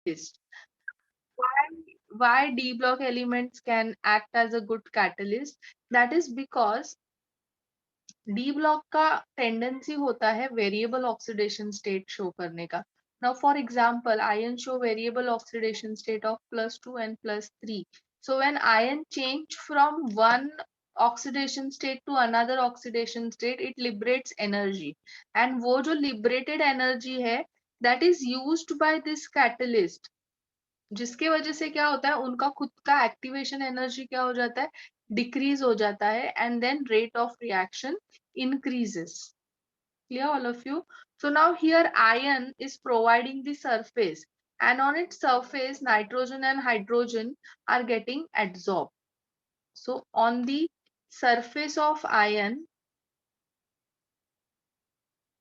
catalyst. Why D block elements can act as a good catalyst? That is because D block का tendency होता है variable oxidation state show करने का. Now for example ion show variable oxidation state of +2 and +3. So when ion change from one oxidation state to another oxidation state, it liberates energy. And वो जो liberated energy है, that is used by this catalyst. जिसके वजह से क्या होता है, उनका खुद का एक्टिवेशन एनर्जी क्या हो जाता है, डिक्रीज हो जाता है, and then rate of reaction increases. Clear all of you? So now here iron is providing the surface, and on its surface nitrogen and hydrogen are getting adsorbed. So on the surface of iron,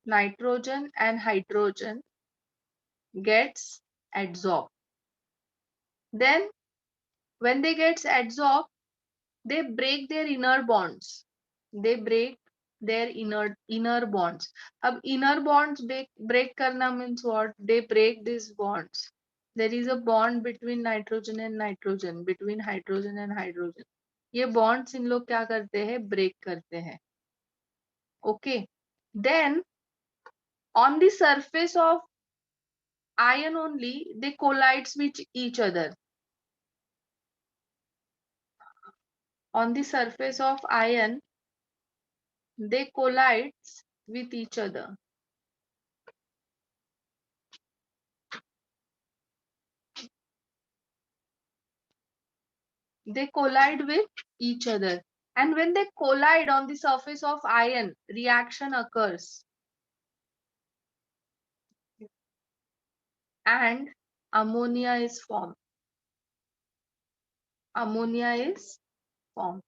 nitrogen and hydrogen gets adsorbed. Then when they gets adsorbed, they break their inner bonds. They break their inner bonds. अब inner bonds break करना means what? They break these bonds. There is a bond between nitrogen and nitrogen, between hydrogen and hydrogen. ये bonds इन लोग क्या करते हैं? Break करते हैं. Okay. Then on the surface of iron only, they collides with each other. On the surface of iron, they collides with each other. They collide with each other, and when they collide on the surface of iron, reaction occurs and ammonia is formed. Ammonia is formed.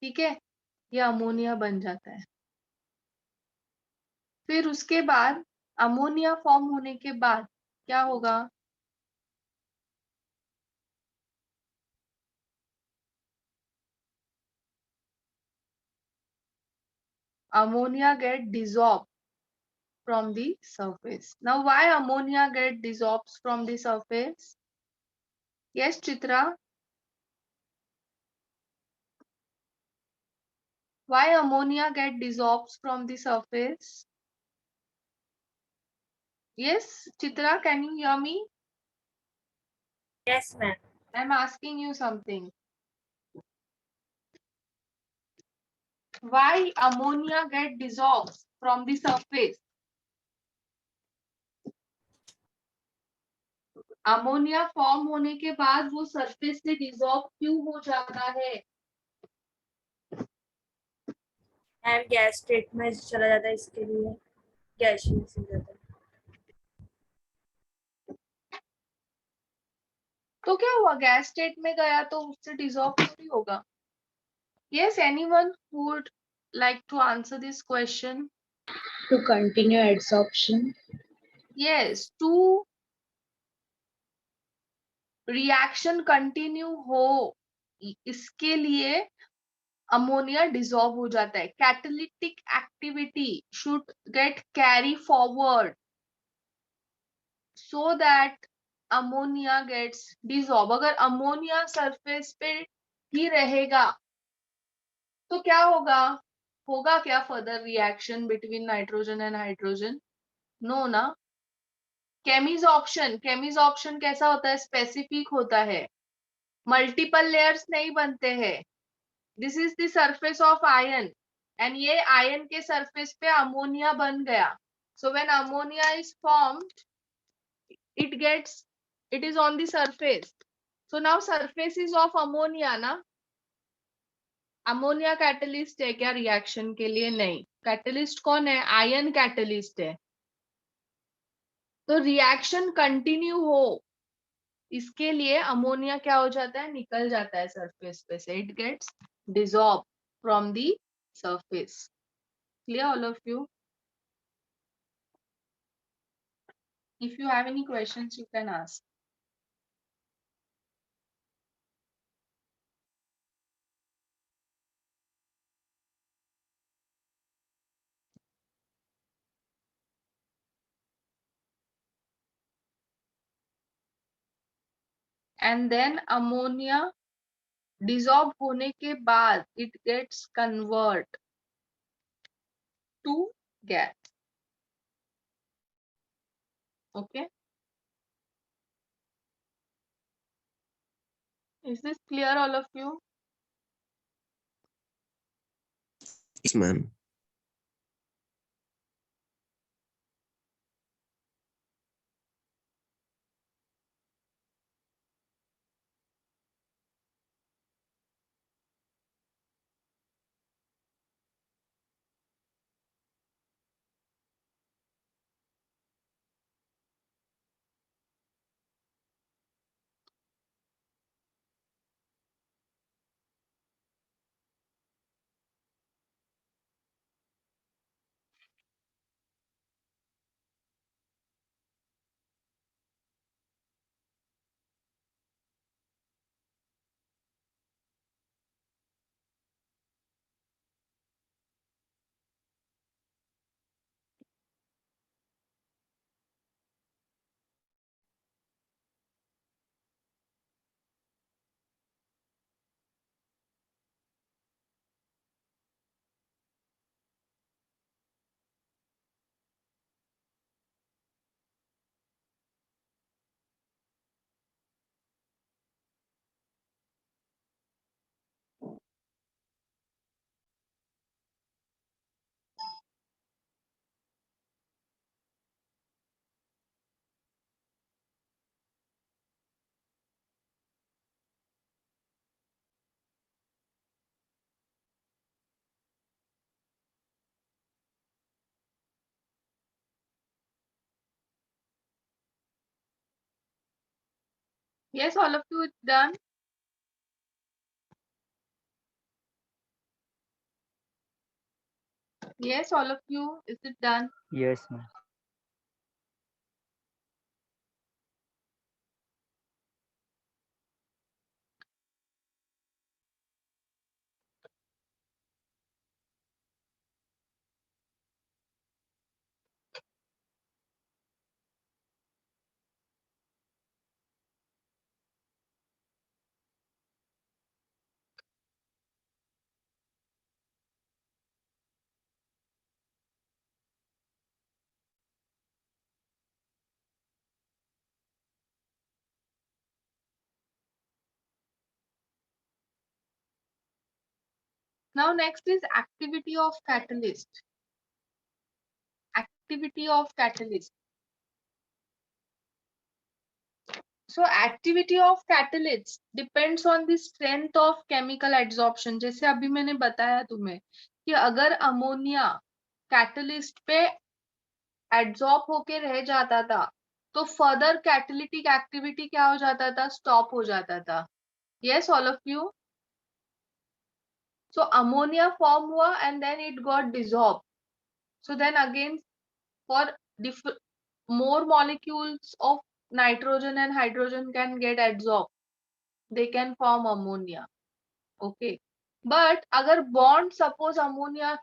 ठीक है, ये ammonia बन जाता है. फिर उसके बाद ammonia form होने के बाद क्या होगा? Ammonia get dissolved from the surface. Now why ammonia get dissolved from the surface? Yes, Chitra. Why ammonia get dissolved from the surface? Yes, Chitra, can you hear me? Yes, ma'am. I'm asking you something. Why ammonia get dissolved from the surface? Ammonia form होने के बाद वो surface से dissolve क्यों हो जाता है? Ma'am gas state में चला जाता है, इसके लिए गैसियस हो जाता है. तो क्या हुआ, गैस स्टेट में गया तो उससे डिसॉल्व थोड़ी होगा. Yes, anyone who would like to answer this question? To continue adsorption. Yes, to reaction continue हो इसके लिए अमोनिया डिसॉल्व हो जाता है. Catalytic activity should get carry forward so that ammonia gets dissolve. अगर अमोनिया सरफेस पे ही रहेगा तो क्या होगा? होगा क्या further reaction between nitrogen and hydrogen? No ना. केमीज ऑप्शन कैसा होता है? स्पेसिफिक होता है, मल्टीपल लेयर्स नहीं बनते हैं. This is the surface of ion, and ये आयन के सरफेस पे अमोनिया बन गया. So when ammonia is formed, it is on the surface. So now surface is of ammonia ना. अमोनिया कैटलिस्ट है क्या रिएक्शन के लिए? नहीं. कैटलिस्ट कौन है? आयन कैटलिस्ट है. तो रिएक्शन कंटिन्यू हो इसके लिए अमोनिया क्या हो जाता है? निकल जाता है सरफेस पे से. It gets dissolve from the surface. Clear all of you? If you have any questions, you can ask. and then ammonia dissolve होने के बाद it gets convert to gas. Okay, is this clear, all of you? Yes, ma'am. Yes, all of you, it's done. Yes, all of you, is it done? Yes, ma'am. Now next is activity of catalyst. Activity of catalyst. So activity of catalyst depends on the strength of chemical adsorption. जैसे अभी मैंने बताया तुम्हें कि अगर ammonia catalyst पे adsorb होके रह जाता था तो फर्दर कैटालिटिक एक्टिविटी क्या हो जाता था, स्टॉप हो जाता था. Yes all of you. So ammonia form हुआ and then it got dissolved. So then again for more molecules of nitrogen and hydrogen can get adsorbed. They can form ammonia. Okay. But अगर bond suppose ammonia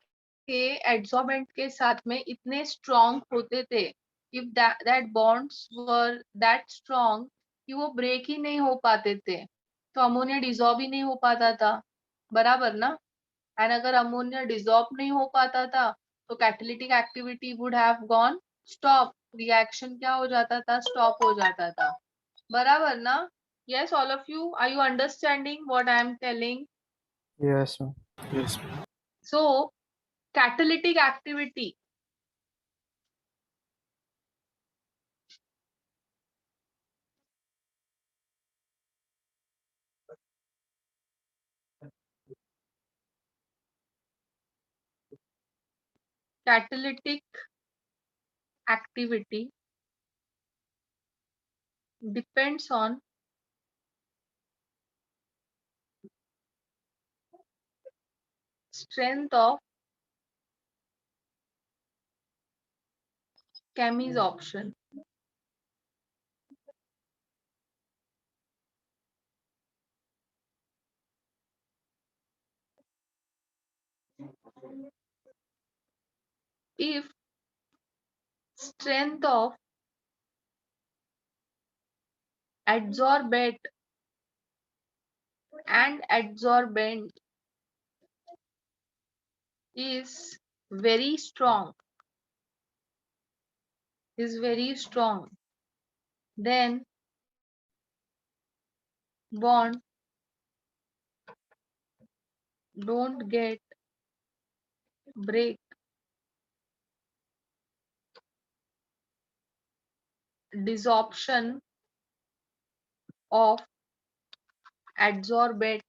के adsorbent के साथ में इतने strong होते थे, if that bonds were that strong कि वो break ही नहीं हो पाते थे, तो ammonia dissolve ही नहीं हो पाता था, बराबर ना. एंड अगर अमोनिया डिसॉल्व नहीं हो पाता था तो catalytic activity would have gone stop. Reaction क्या हो जाता था, स्टॉप हो जाता था, बराबर ना. Yes all of you, are you understanding what I am telling? Yes, ma'am. Yes. So catalytic activity catalytic activity depends on strength of chemisorption. If strength of adsorbate and adsorbent is very strong, then bond don't get break. Desorption of adsorbate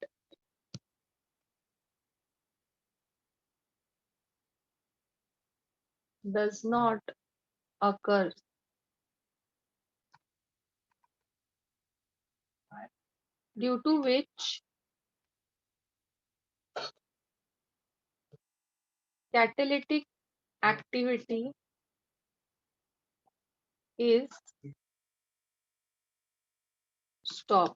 does not occur, due to which catalytic activity is stopped.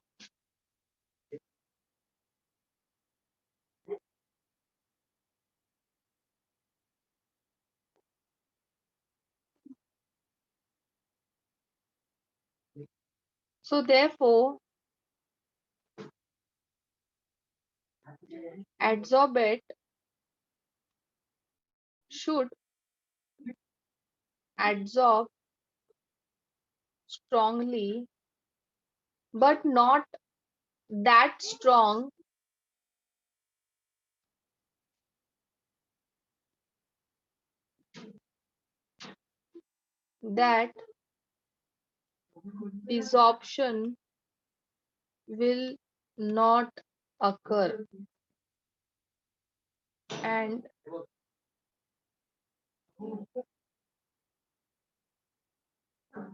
So therefore, adsorbate should adsorb strongly, but not that strong that desorption will not occur and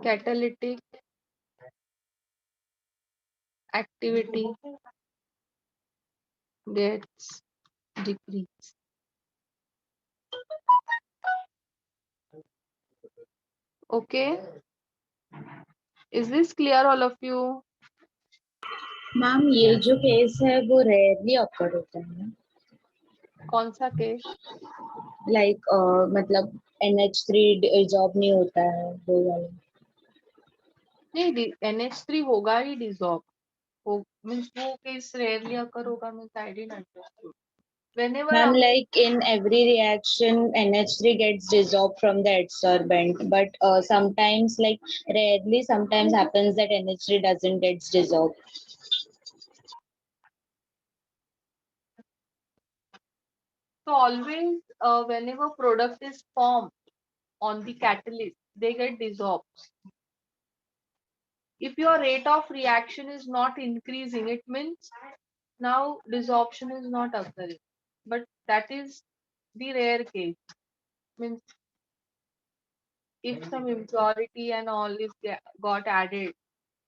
catalytic activity gets decreased. Okay, is this clear, all of you? Ma'am ये जो case है वो rarely occur होता है ना, कौन सा case? Like मतलब NH3 जॉब नहीं होता है वो वाला. नहीं, NH3 होगा ही डिसॉल्व. वो मीन्स वो केस रेयरली अकर होगा means I didn't understood. Whenever Ma'am, like in every reaction, NH3 gets dissolved from the adsorbent, but sometimes, like rarely, sometimes happens that NH3 doesn't get dissolved. so always whenever product is formed on the catalyst, they get dissolved. If your rate of reaction is not increasing, it means now desorption is not occurring. But that is the rare case. Means if some impurity and all is got added,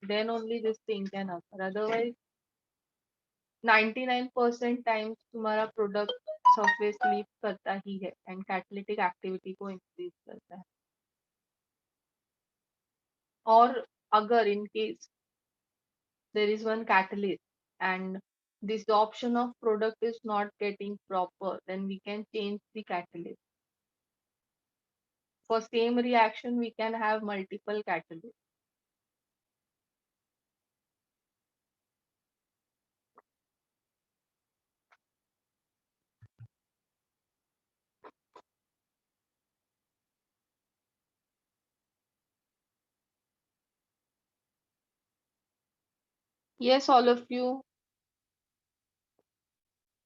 then only this thing can occur. Otherwise, 99% times तुम्हारा product surface leave करता ही है and catalytic activity को increase करता है. और अगर in case there is one catalyst and this option of product is not getting proper, then we can change the catalyst. For same reaction, we can have multiple catalysts. Yes, all of you.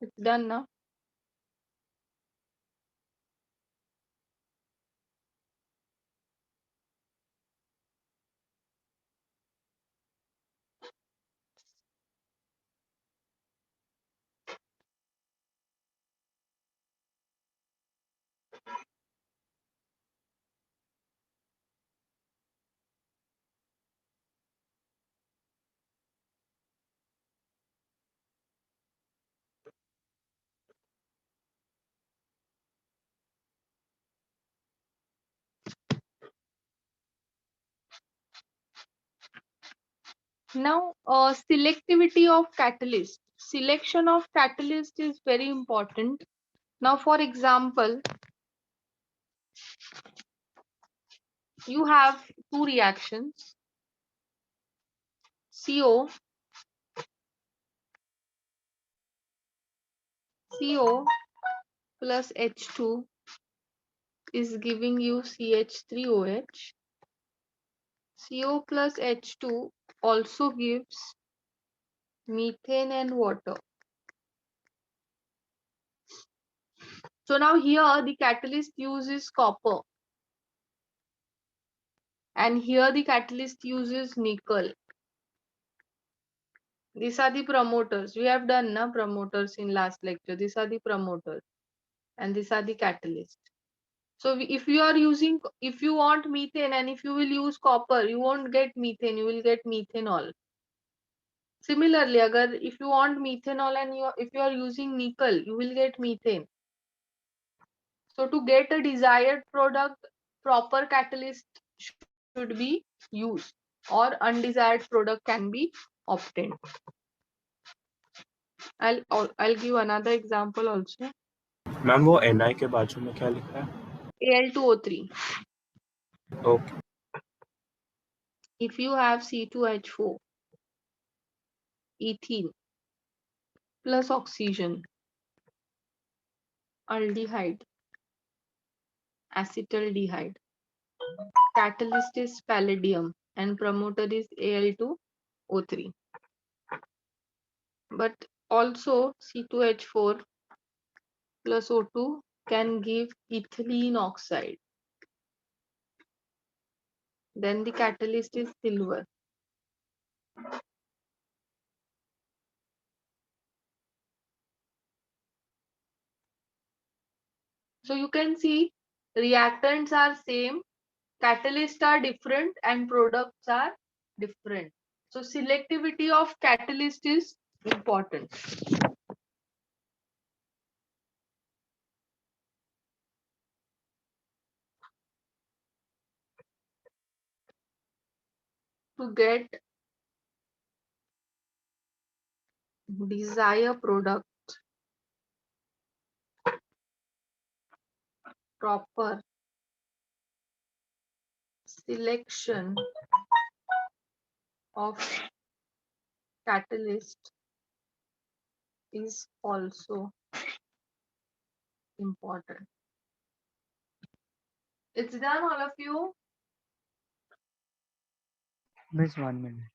It's done now. Now, selectivity of catalyst. Selection of catalyst is very important. Now, for example, you have two reactions, CO CO plus H2 is giving you CH3OH. CO plus H2 also gives methane and water. So now here the catalyst uses copper, and here the catalyst uses nickel. These are the promoters. We have done promoters in last lecture. These are the promoters and these are the catalysts. So if you are using, if you want methane and if you will use copper, you won't get methane, you will get methanol. Similarly, if you want methanol and if you are using nickel, you will get methane. So to get a desired product, proper catalyst should be used or undesired product can be obtained. I'll give another example also. Ma'am वो Na के बाजू में क्या लिखा है? Al2O3. Okay. If you have C2H4, ethene plus oxygen, aldehyde, acetaldehyde, catalyst is palladium and promoter is Al2O3. But also C2H4 plus O2 can give ethylene oxide. Then the catalyst is silver. So you can see reactants are same, catalysts are different and products are different. So selectivity of catalyst is important. To get desired product, proper selection of catalyst is also important. It's done, all of you? Miss 1 minute.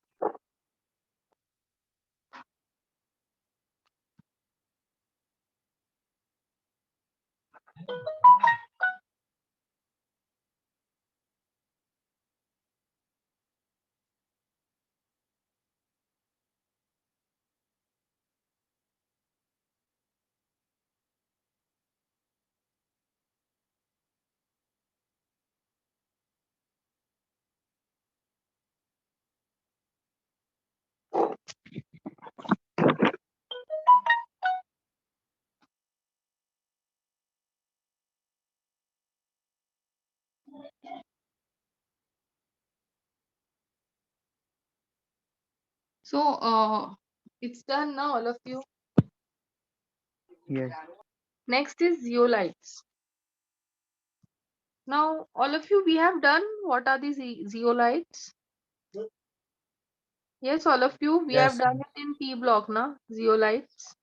So it's done now, all of you. Yes. Next is zeolites. Now, all of you, we have done what are these zeolites? Yes, all of you, we have Yes. done it in P block, na? Zeolites.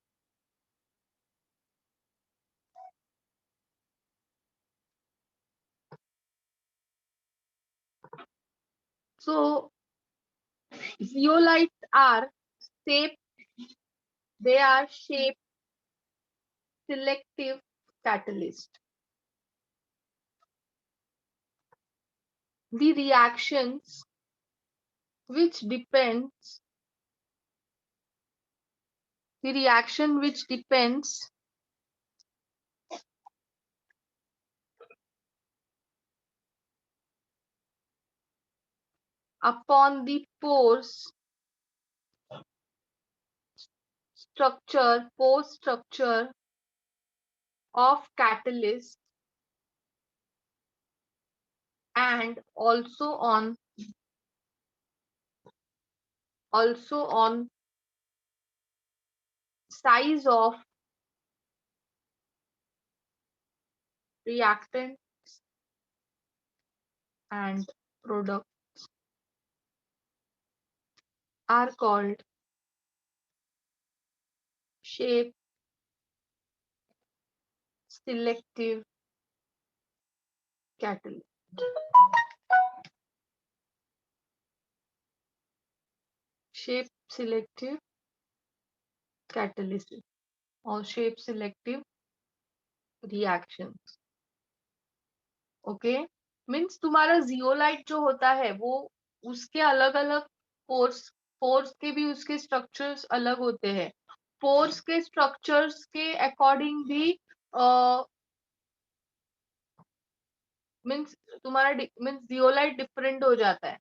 So, zeolites are shape, they are shape selective catalyst. The reactions which depends, the reaction which depends upon the pore structure of catalyst and also on size of reactant and product are called shape selective catalyst. Shape selective catalysis or shape selective reactions. Okay means तुम्हारा zeolite जो होता है वो उसके अलग अलग pores pores के भी उसके स्ट्रक्चर्स अलग होते हैं. पोर्स के स्ट्रक्चर्स के अकॉर्डिंग भी मीन्स तुम्हारा मीन्स जियोलाइट डिफरेंट हो जाता है.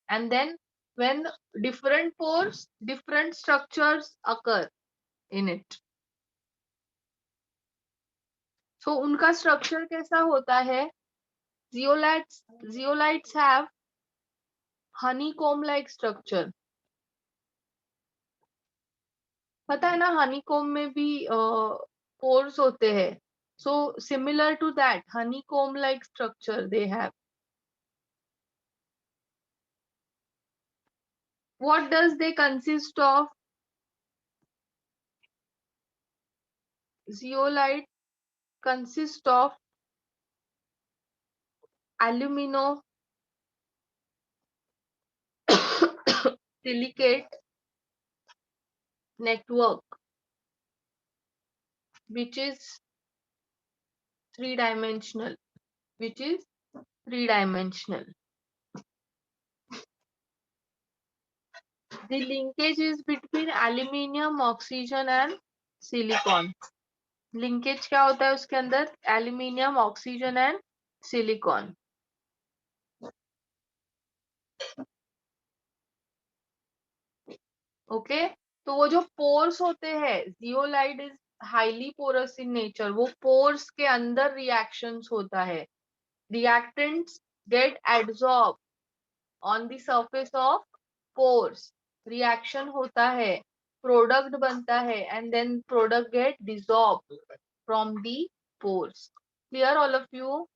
And then when different pores different structures occur in it. So उनका स्ट्रक्चर कैसा होता है? Zeolites have honeycomb-like structure. पता है ना honeycomb में भी pores होते हैं. So similar to that, honeycomb-like structure they have. What does they consist of? Zeolite consist of alumino silicate network, which is three-dimensional. The linkage is between aluminium, oxygen and silicon. Linkage क्या होता है उसके अंदर? Aluminium, oxygen and silicon. Okay तो वो जो pores होते हैं, zeolite is highly porous in nature. वो पोर्स के अंदर रिएक्शंस होता है. Reactants get adsorb on the surface of pores. Reaction होता है, प्रोडक्ट बनता है and then product get dissolve from the pores. Clear all of you?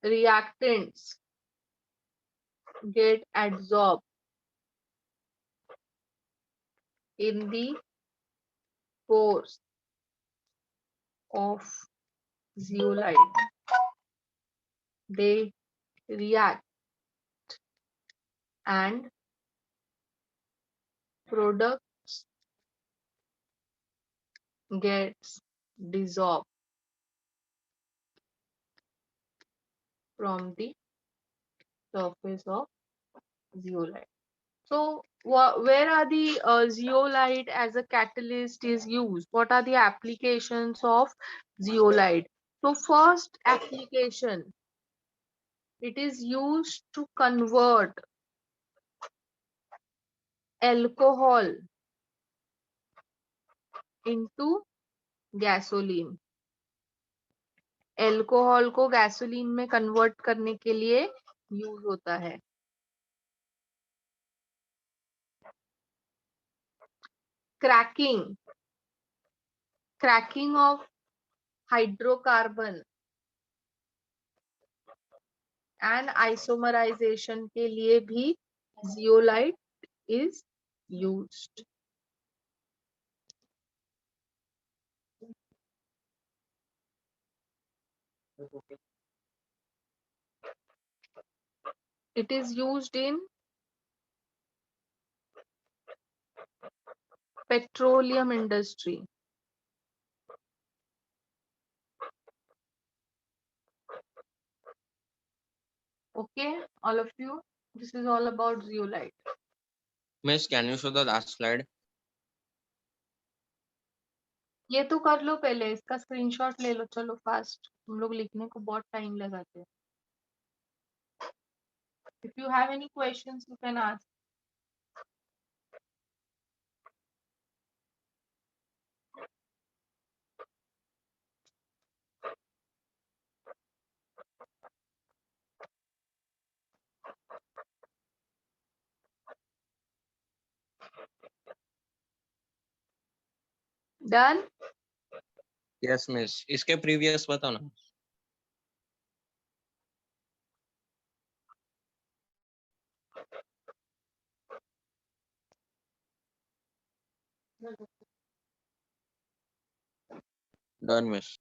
Reactants get adsorbed in the pores of zeolite. They react and products gets dissolved from the surface of zeolite. So where are the zeolite as a catalyst is used? What are the applications of zeolite? So first application, it is used to convert alcohol into gasoline. Alcohol को gasoline में convert करने के लिए use होता है. Cracking of hydrocarbon and isomerization के लिए भी zeolite is used. It is used in petroleum industry. Okay, all of you, this is all about zeolite. Miss, can you show the last slide? ये तो कर लो पहले, इसका स्क्रीनशॉट ले लो. चलो फास्ट, तुम लोग लिखने को बहुत टाइम लगाते हैं. If you have any questions, you can ask. Done? Yes, Miss. इसके previous बताओ ना. Done, miss.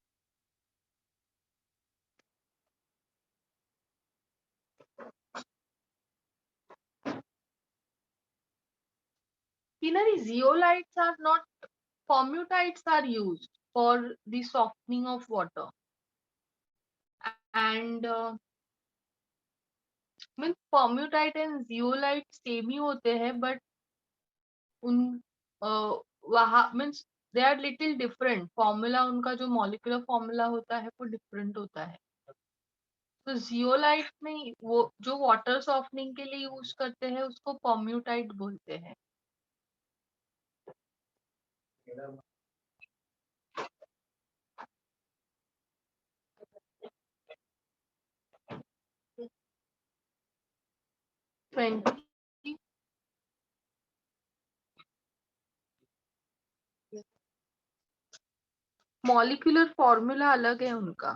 Kinari, zeolites are not, formutides are used for the softening of water. And means permutit and zeolite same ही होते हैं but उन वहाँ means they are little different, formula उनका जो मॉलिक्यूलर फॉर्मूला होता है वो डिफरेंट होता है. तो जियोलाइट में वो जो वाटर सॉफ्टनिंग के लिए यूज करते हैं उसको फॉर्म्यूटाइट बोलते हैं. मॉलिक्यूलर फॉर्मूला अलग है उनका.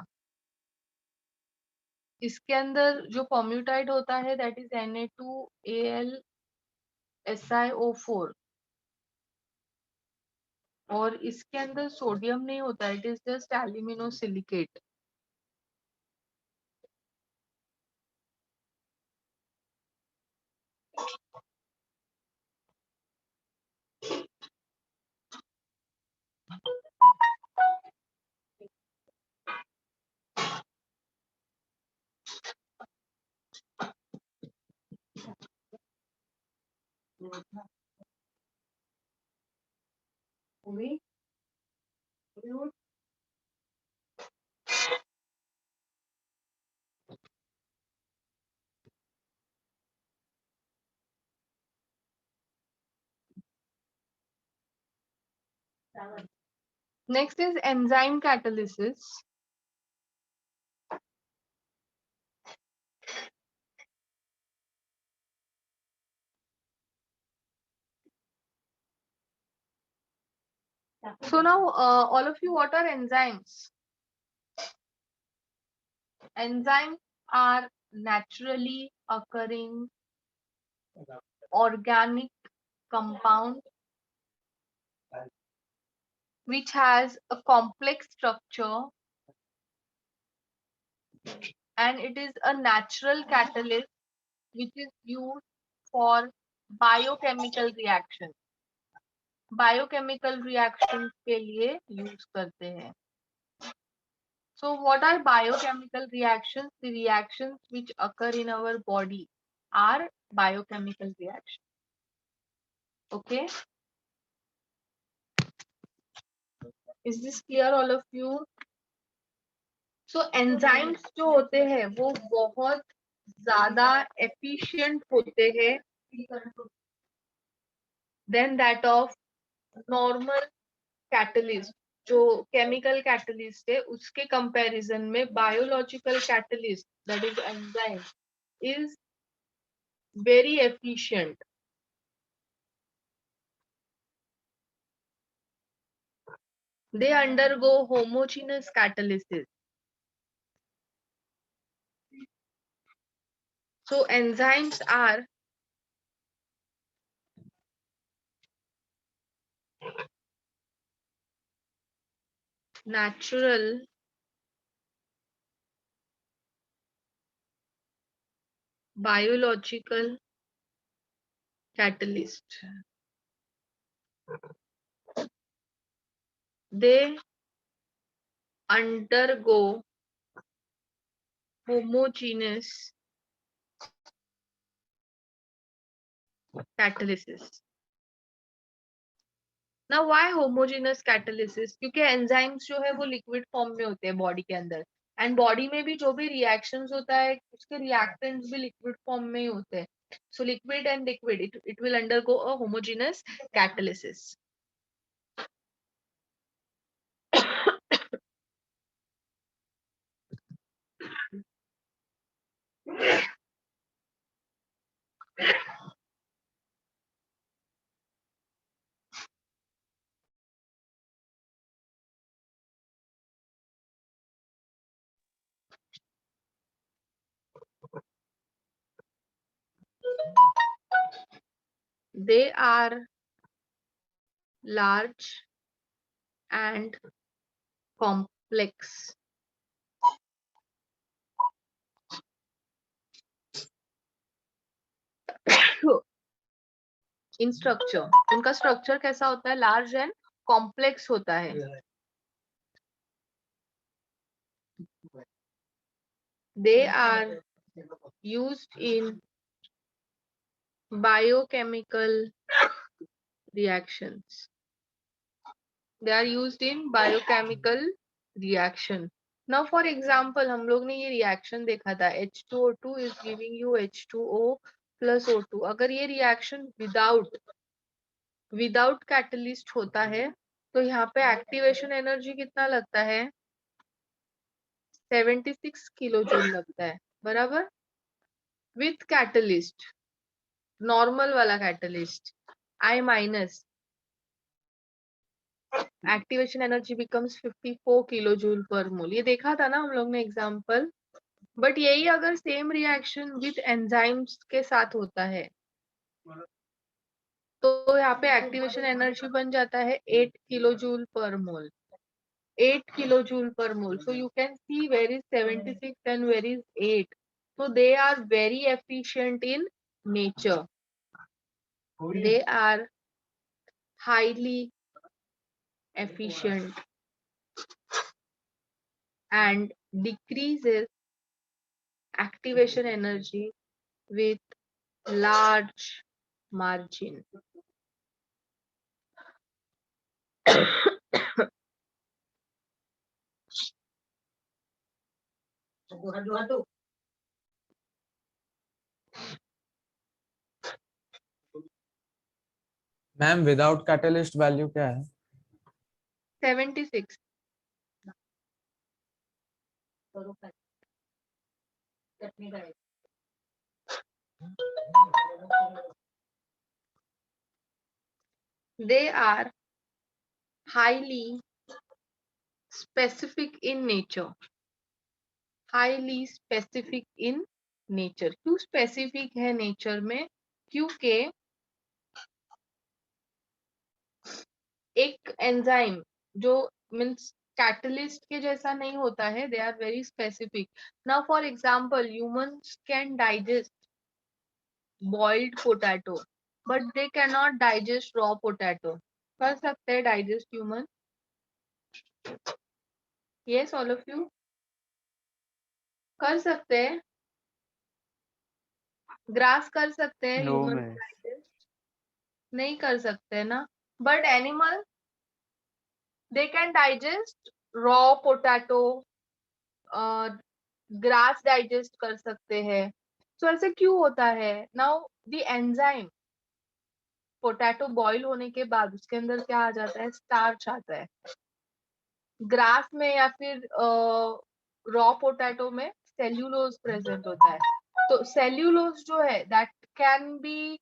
इसके अंदर जो फॉर्म्यूटाइड होता है दैट इज Na2Al SiO4 और इसके अंदर सोडियम नहीं होता, it is just aluminosilicate. Next is enzyme catalysis. So now, all of you, what are enzymes? Enzymes are naturally occurring organic compound which has a complex structure and it is a natural catalyst which is used for biochemical reaction. Biochemical reactions के लिए use करते हैं. So what are biochemical reactions? The reactions which occur in our body are biochemical reactions. Okay. Is this clear all of you? So enzymes जो होते हैं वो बहुत ज़्यादा efficient होते हैं than that of normal catalyst. जो chemical catalyst है उसके comparison में biological catalyst that is enzyme is very efficient. They undergo homogeneous catalysis. So enzymes are natural biological catalyst. They undergo homogeneous catalysis. Now why homogeneous catalysis? क्योंकि enzymes जो है वो liquid form में होते हैं body के अंदर, and body में भी जो भी reactions होता है उसके reactants भी liquid form में ही होते हैं. So liquid and liquid, it will undergo a homogeneous catalysis. They are large and complex. In structure, उनका स्ट्रक्चर कैसा होता है? लार्ज एंड कॉम्प्लेक्स होता है. They are used in biochemical reactions. They are used in biochemical reaction. Now for example, हम लोग ने ये रिएक्शन देखा था, H2O2 is giving you H2O plus O2. अगर ये रिएक्शन विदाउट कैटलिस्ट होता है तो यहाँ पे एक्टिवेशन एनर्जी कितना लगता है? 76 किलो जूल लगता है, बराबर. विथ कैटलिस्ट, नॉर्मल वाला catalyst, I minus, activation energy becomes 54 kilo joule per mole. ये देखा था ना हम लोग ने एग्जाम्पल. बट यही अगर सेम रिएक्शन विथ एंजाइम्स के साथ होता है तो यहाँ पे एक्टिवेशन एनर्जी बन जाता है 8 kilo joule per mole. 8 kilojoule per mole. So you can see where is 76 and where is 8. So they are very efficient in nature. They are highly efficient and decreases activation energy with large margin. Ma'am without catalyst value क्या है? 76. They are highly specific in nature. Highly specific in nature. क्यों specific है nature में? क्योंकि एक enzyme जो means catalyst के जैसा नहीं होता है. They are very specific. Now for example, humans can digest boiled potato but they can not digest raw potato. कर सकते हैं digest human? Yes, all of you कर सकते हैं? ग्रास कर सकते हैं? No, human miss. डाइजेस्ट नहीं कर सकते ना. But animal they can digest raw potato, grass digest कर सकते हैं. तो ऐसे क्यों होता है? Now the enzyme, potato boil होने के बाद उसके अंदर क्या आ जाता है? स्टार्च आता है. ग्रास में या फिर रॉ पोटैटो में सेल्यूलोज प्रेजेंट होता है. तो सेल्यूलोज जो है that can be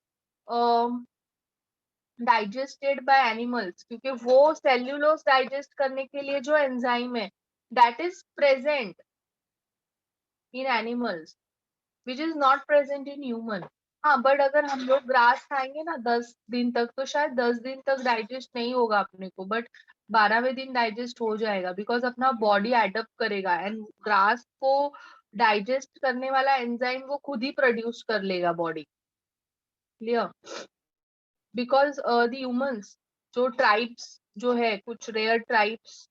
digested by animals, क्योंकि वो सेल्यूलोज डाइजेस्ट करने के लिए जो एंजाइम है that is present in animals which is not present in human. हाँ, बट अगर हम लोग ग्रास खाएंगे ना 10 दिन तक तो शायद 10 दिन तक डाइजेस्ट नहीं होगा अपने को, बट 12वें दिन डाइजेस्ट हो जाएगा बिकॉज अपना बॉडी एडप्ट करेगा एंड ग्रास को डाइजेस्ट करने वाला एंजाइम वो खुद ही प्रोड्यूस कर लेगा body. Clear? Because the humans जो ट्राइब्स जो है, कुछ rare tribes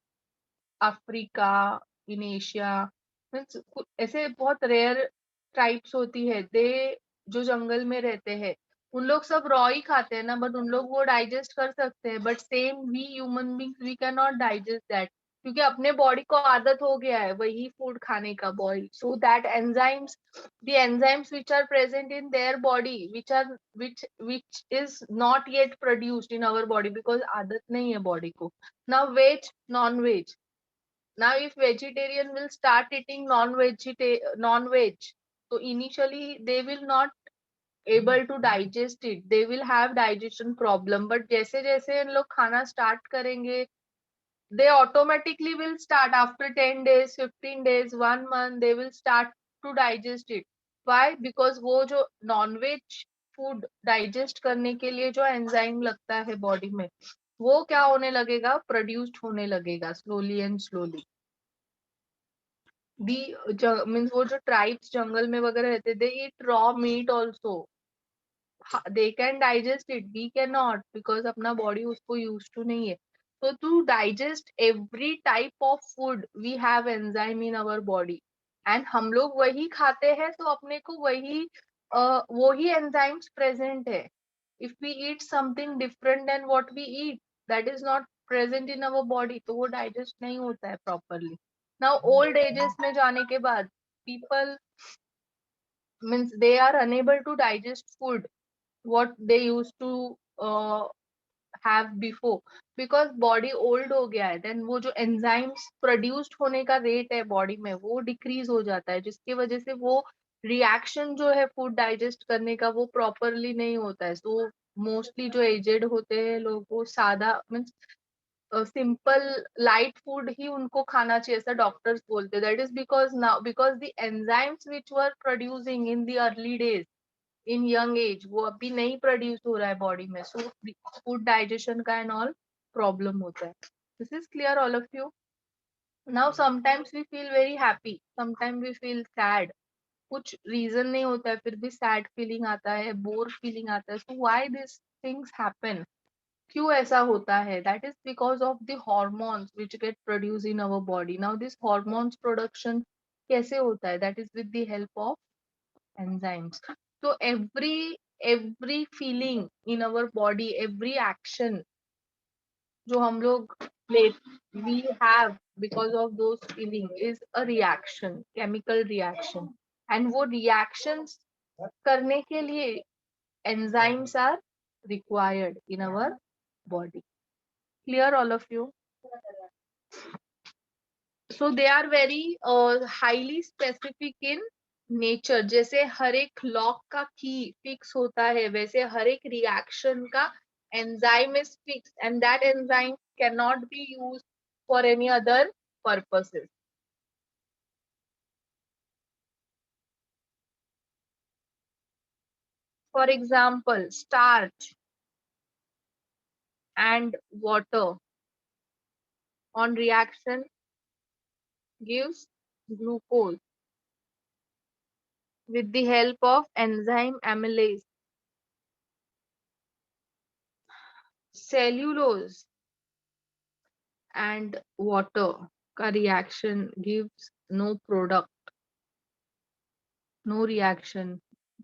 Africa, in Asia, means ऐसे बहुत रेयर ट्राइब्स होती है, दे जो जंगल में रहते हैं उन लोग सब रॉ ही खाते हैं ना, बट उन लोग वो डाइजेस्ट कर सकते हैं. But same we human beings we can not digest that, क्योंकि अपने बॉडी को आदत हो गया है वही फूड खाने का, boil. So that enzymes, the enzymes which are present in their body which is not yet produced in our body because आदत नहीं है बॉडी को. Now veg, non-veg. Now if vegetarian will start eating non-veg, so initially they will not able to digest it, they will have digestion problem. But जैसे जैसे इन लोग खाना start करेंगे, they automatically will start after 10 days, 15 days, 1 month, they will start to digest it. Why? Because वो जो non-veg food digest करने के लिए जो enzyme लगता है body में वो क्या होने लगेगा, प्रोड्यूस्ड होने लगेगा slowly and slowly. The means वो जो ट्राइब्स जंगल में वगैरह रहते, they eat raw meat also. They can digest it, we can not, because अपना बॉडी उसको यूज टू नहीं है. So to digest every type of food, we have enzyme in our body. And हम लोग वही खाते हैं, तो अपने को वही enzymes present है. If we eat something different than what we eat, that is not present in our body, तो वो digest नहीं होता है properly. Now old ages में जाने के बाद people means they are unable to digest food what they used to have before, because body old हो गया है. then वो जो enzymes produced होने का rate है body में, वो decrease हो जाता है, जिसकी वजह से वो reaction जो है food digest करने का वो properly नहीं होता है. so mostly जो aged होते हैं लोग, वो सादा means सिंपल लाइट फूड ही उनको खाना चाहिए, ऐसा डॉक्टर्स बोलते हैं. That is because now, because the enzymes which were producing in the early days in young age, वो अभी नहीं प्रोड्यूस हो रहा है बॉडी में. सो फूड डाइजेशन का एंड ऑल प्रॉब्लम होता है. This is clear all of you. Now sometimes we feel very happy, sometimes we feel sad. कुछ रीजन नहीं होता है, फिर भी सैड फीलिंग आता है, बोर फीलिंग आता है. So why this things happen, क्यों ऐसा होता है? That is because of the hormones which get produce in our body. Now this hormones production कैसे होता है? That is with the help of enzymes. So every feeling in our body, every action जो हम लोग we have because of those feeling is a reaction, chemical reaction. and वो reactions करने के लिए enzymes are required in our body. Clear all of you? So they are very highly specific in nature. जैसे हर एक lock का की fix होता है, वैसे हर एक रिएक्शन का enzyme is fix, and that enzyme can not be used for any other purposes. For example, starch and water on reaction gives glucose with the help of enzyme amylase. Cellulose and water का reaction gives no product, no reaction.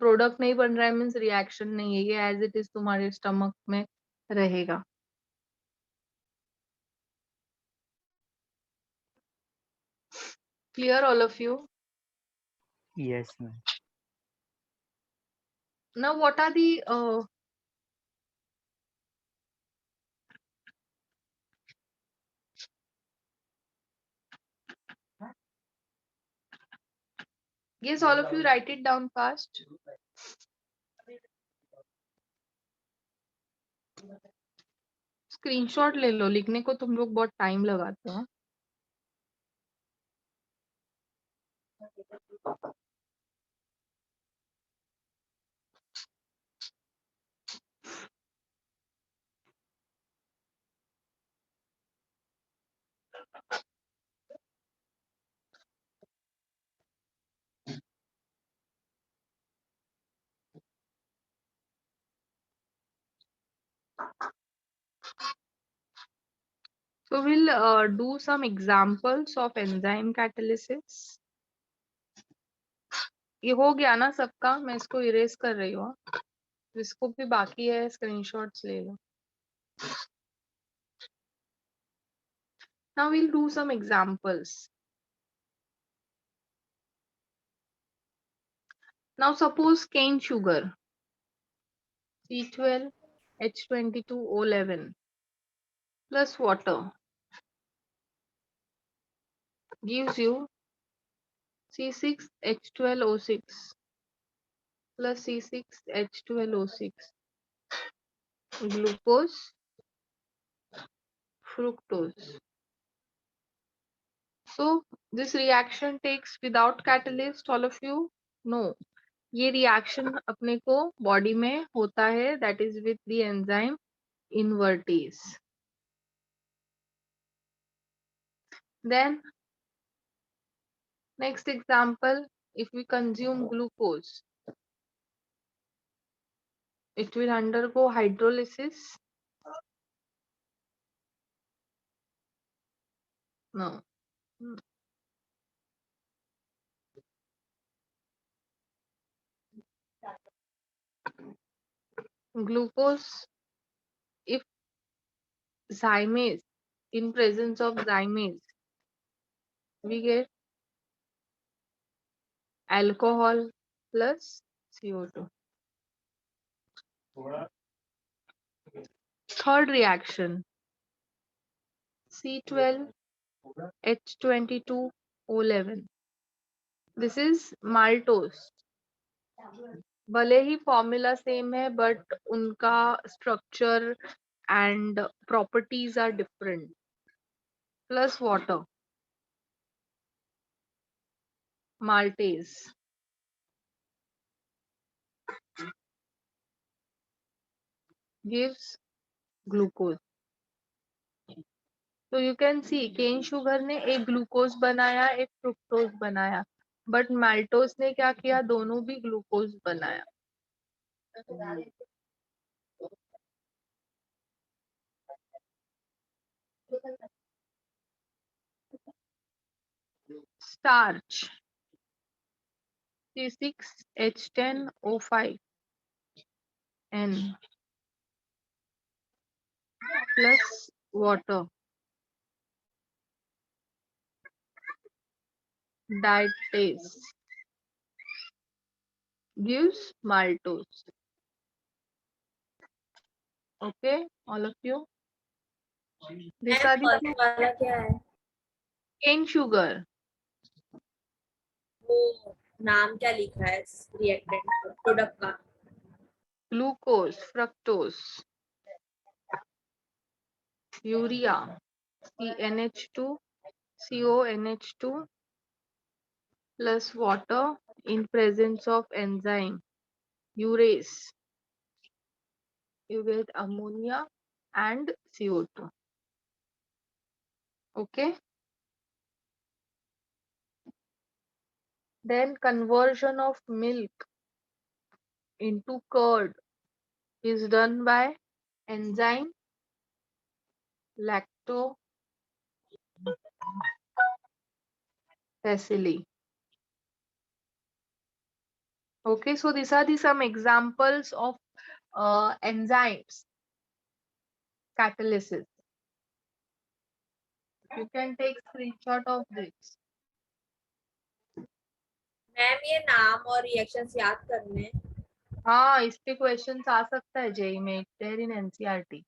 Product नहीं बन रहा है means reaction नहीं है, ये as it is तुम्हारे stomach में रहेगा. Clear all of you? Yes, ma'am. Now what are the yes, all of you write it down fast. Screenshot ले लो, लिखने को तुम लोग बहुत टाइम लगाते हो. So we'll do some examples of enzyme catalysis. ये हो गया ना सबका? मैं इसको इरेज कर रही हूँ. जिसको भी बाकी है स्क्रीनशॉट्स ले लो. Now we'll do some examples. Now suppose cane sugar, C12, H22, O11 plus water gives you C6, H12O6 plus C6, H12O6, glucose, fructose. So this reaction takes without catalyst, all of you? No. ये reaction अपने को body में होता है, that is with the enzyme invertase. Then next example, if we consume glucose, it will undergo hydrolysis. No. Glucose, if zymase, in presence of zymase, we get alcohol plus CO2. Third reaction, C12H22O11. This is maltose. भले ही formula same है but उनका structure and properties are different. Plus water, maltase. Gives glucose. So you can see cane sugar ने एक glucose बनाया, एक fructose बनाया, but maltose ने क्या किया, दोनों भी ग्लूकोज बनाया. Starch, C6H10O5 N plus water, diastase, gives maltose. Okay, all of you. These are the first वाला क्या है? cane sugar. वो नाम क्या लिखा है रिएक्टेंट प्रोडक्ट का? Glucose, fructose, urea, CnH2, CONH2 plus water in presence of enzyme urease. You get ammonia and CO2. Okay. Then conversion of milk into curd is done by enzyme lactobacilli. Okay, so these are some examples of enzymes catalysis. You can take screenshot of this. Ma'am ये नाम और reactions याद करने हैं? हाँ, इस पे question आ सकता है जेई में, there in NCERT.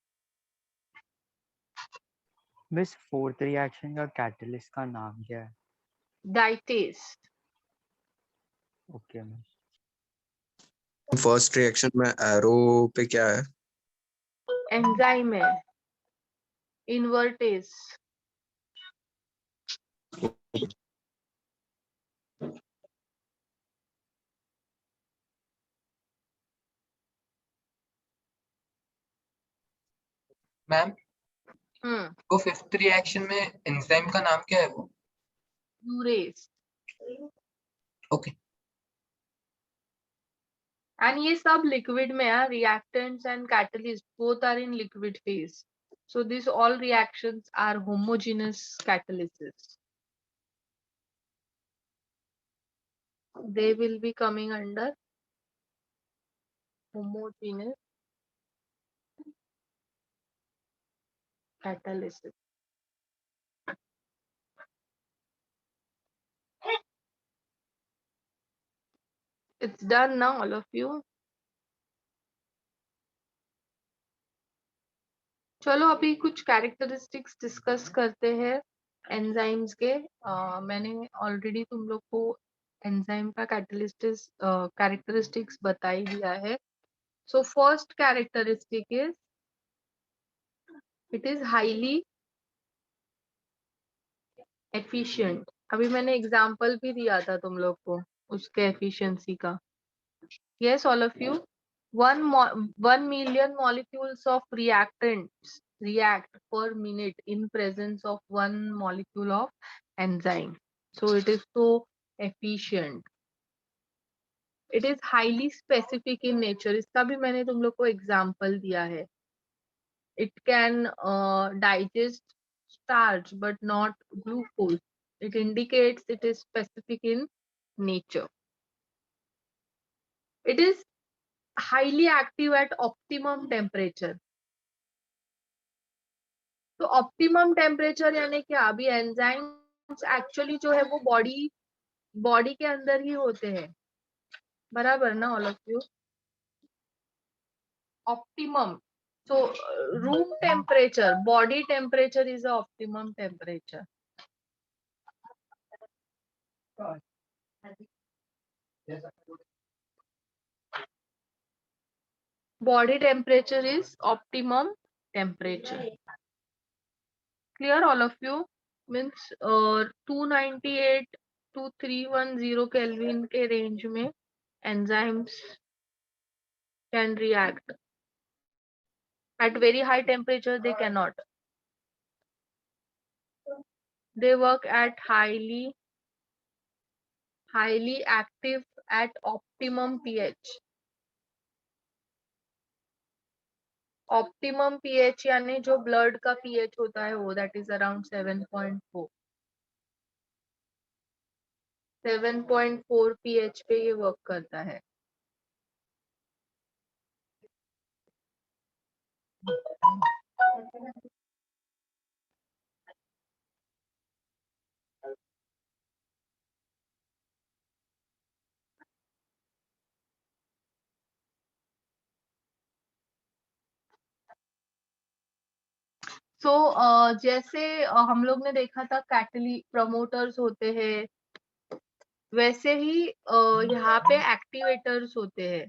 Miss fourth reaction का कैटलिस्ट का नाम क्या है? Diastase. Okay miss. First reaction में एरो पे क्या है? एंजाइम है, इन्वर्टेस. मैम वो फिफ्थ रिएक्शन में एंजाइम का नाम क्या है वो? यूरेस. ओके. एंड ये सब लिक्विड में है. Reactants and catalyst both are in liquid phase. So these all reactions are homogeneous catalysis. They will be coming under homogeneous catalysis. It's done now, all of you. चलो अभी कुछ characteristics discuss करते हैं enzymes के. मैंने already तुम लोग को एंजाइम का कैरेक्टरिस्टिक्स बता ही दिया है. So first characteristic is it is highly efficient. अभी मैंने एग्जांपल भी दिया था तुम लोग को उसके एफिशिएंसी का. Yes, all of you. 1 million molecules of reactants react per minute in presence of one molecule of enzyme. So it is so efficient. It is highly specific in nature. इसका भी मैंने तुम लोग को example दिया है. It can digest starch but not glucose. It indicates it is specific in nature. It is highly active at optimum temperature. तो optimum temperature यानी क्या? अभी एंजाइम्स एक्चुअली जो है वो बॉडी के अंदर ही होते हैं, बराबर ना all of you? Optimum, so room temperature, body temperature is the optimum temperature. Body temperature is optimum temperature. Clear all of you? Means 298 to 310 Kelvin के range में enzymes can react. At very high temperature they cannot. They work at highly active at optimum pH. Optimum pH यानी जो blood का pH होता है वो that is around 7.4. 7.4 pH पे ये वर्क करता है. So जैसे हम लोग ने देखा था कैटली प्रमोटर्स होते हैं, वैसे ही यहाँ पे एक्टिवेटर्स होते हैं.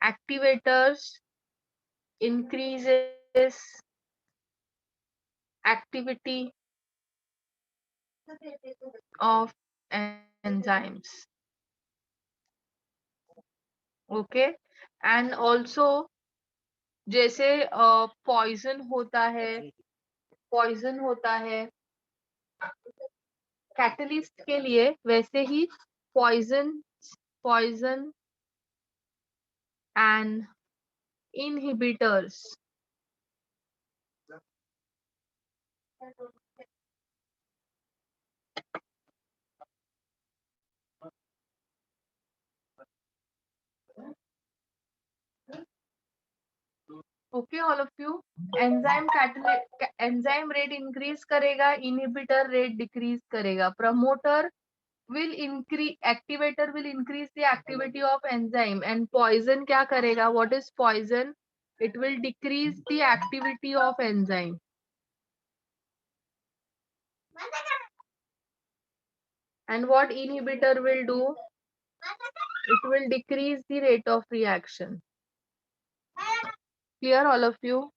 Activators increases activity of enzymes. Okay, and also जैसे पॉइजन होता है कैटलिस्ट के लिए, वैसे ही poison and inhibitors okay all of you. Enzyme rate increase करेगा, इनहिबिटर रेट डिक्रीज करेगा. Promoter will increase, activator will increase the activity of enzyme, and poison क्या करेगा? What is poison? It will decrease the activity of enzyme. And what inhibitor will do? It will decrease the rate of reaction. Clear all of you?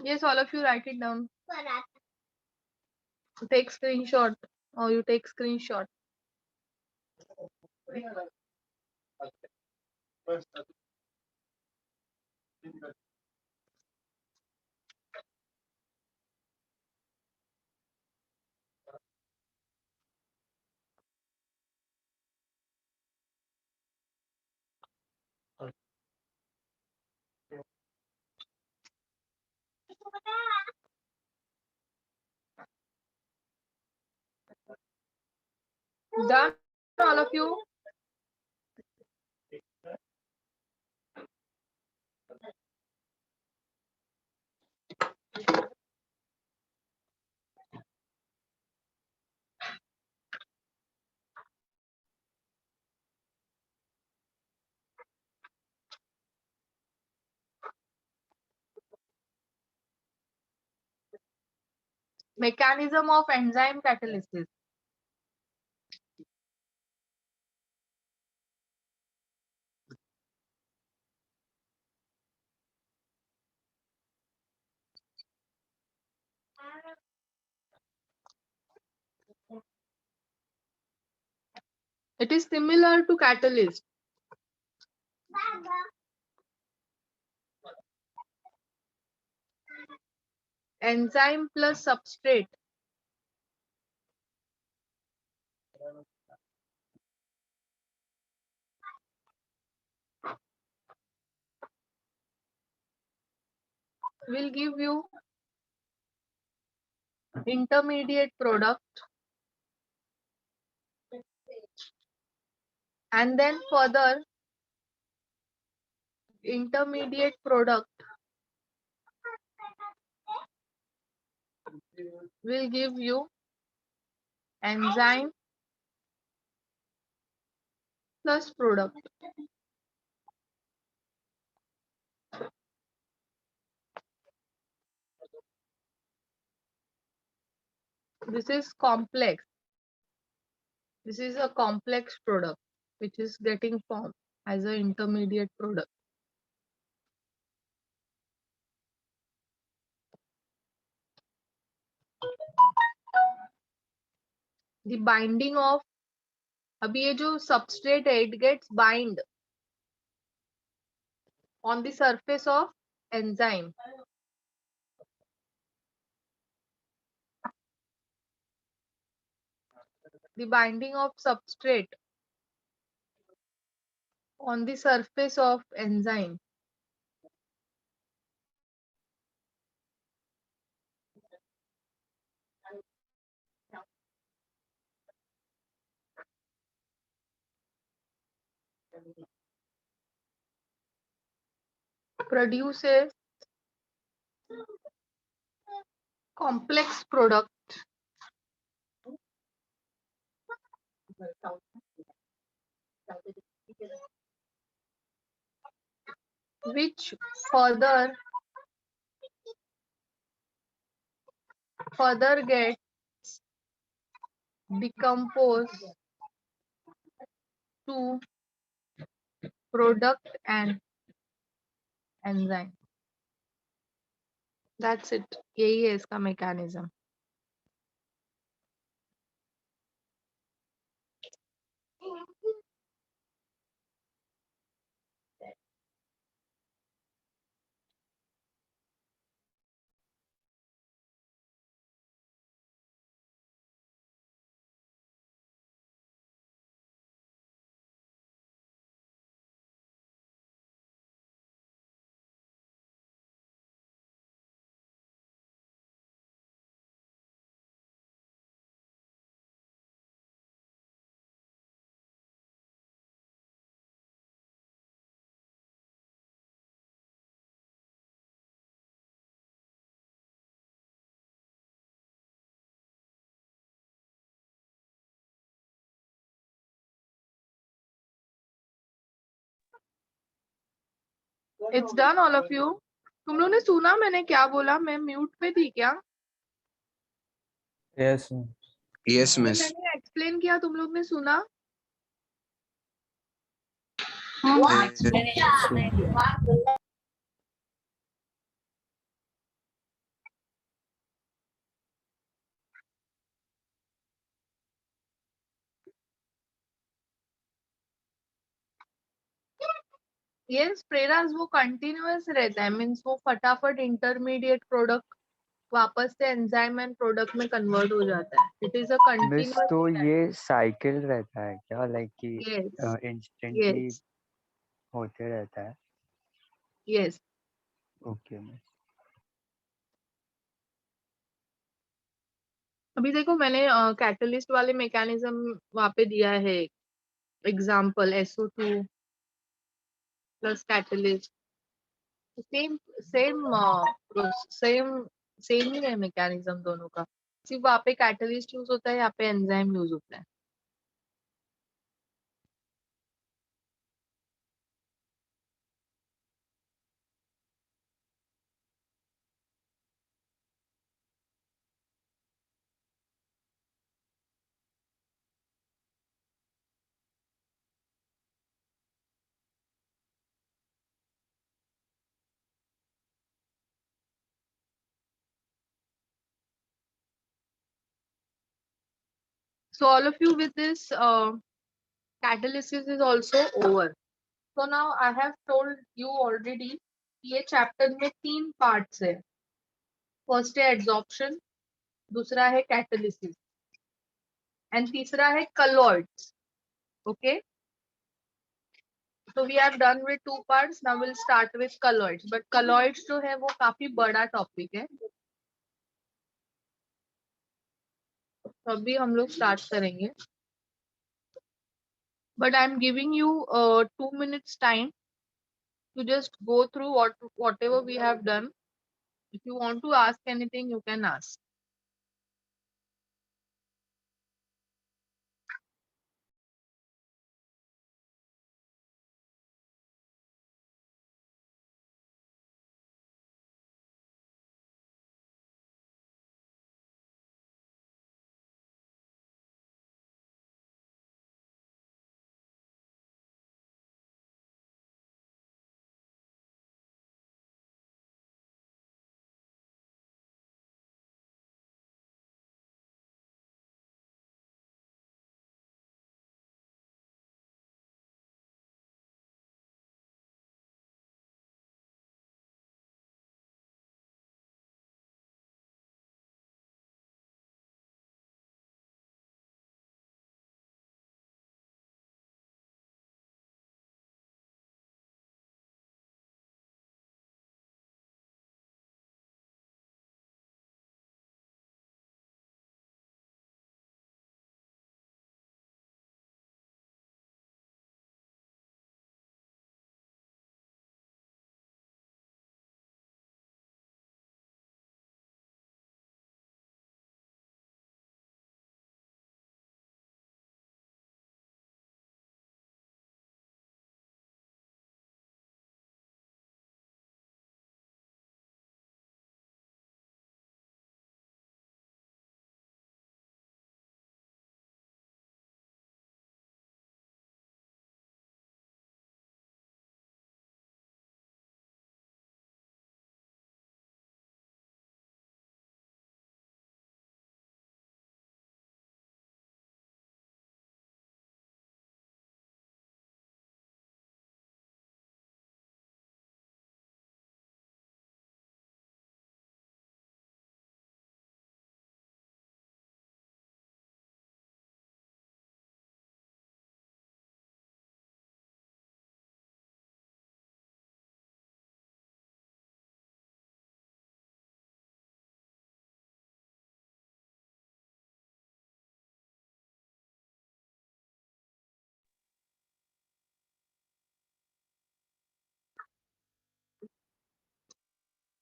Yes, all of you write it down. Take screenshot, or you take screenshot. Done, all of you? Mechanism of enzyme catalysis. It is similar to catalyst. Enzyme plus substrate. Will give you intermediate product, and then further intermediate product will give you enzyme plus product. This is complex. This is a complex product which is getting formed as an intermediate product. The binding of, अभी ये जो substrate है, it gets bind on the surface of enzyme. The binding of substrate on the surface of enzyme produces complex product which further gets decomposed to product and enzyme. That's it. यही है इसका mechanism. It's done, all of you. तुम लोग ने सुना मैंने क्या बोला? मैं म्यूट पे थी क्या? Yes, ma'am. Yes, जो miss. मैंने एक्सप्लेन किया तुम लोग ने सुना? यस प्रेराज वो कंटिन्यूअस रहता है, मीन्स वो फटाफट इंटरमीडिएट प्रोडक्ट वापस से एंजाइम एंड प्रोडक्ट में कन्वर्ट हो जाता है. It is a miss continuous. तो ये साइकिल रहता है क्या, लाइक कि यस इंस्टेंटली यस होते रहता है? यस. Okay miss. अभी देखो मैंने कैटलिस्ट वाले मैकेनिज्म वहाँ पे दिया है example. SO2 plus catalyst, same same same same ही है मैकेनिज्म दोनों का. सिर्फ वहाँ पे कैटलिस्ट यूज होता है, यहाँ पे एंजाइम यूज होता है. So all of you with this Catalysis is also over. So now I have told you already ये चैप्टर में 3 पार्ट्स है. फर्स्ट है एड्सॉर्प्शन, दूसरा है कैटालिसिस एंड तीसरा है colloids. Okay, so we have done with 2 parts. Now we'll start with colloids, but colloids जो है वो काफी बड़ा टॉपिक है, तो अभी हम लोग स्टार्ट करेंगे. But I'm giving you 2 minutes time to just go through whatever we have done. If you want to ask anything, you can ask.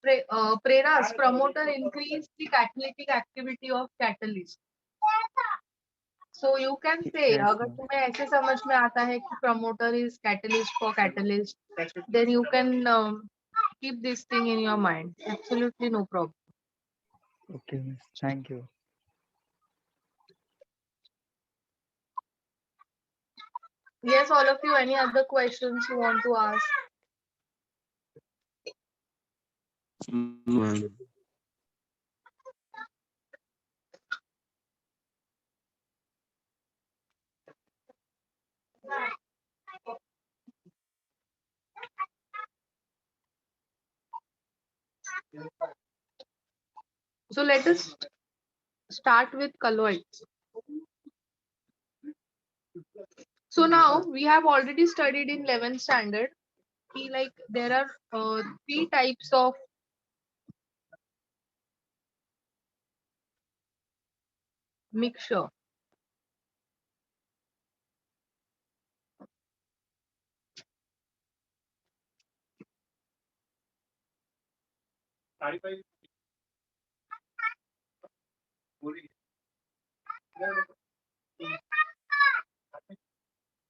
Preras, promoter increase the catalytic activity of catalyst. So you can say, Yes, अगर ma'am. तुम्हें ऐसे समझ में आता है कि promoter is catalyst for catalyst, then you can keep this thing in your mind. Absolutely no problem. Okay, miss. Thank you. Yes, all of you, any other questions you want to ask? Ma'am. So let us start with colloids. So now we have already studied in 11th standard. Like there are 3 types of mixture.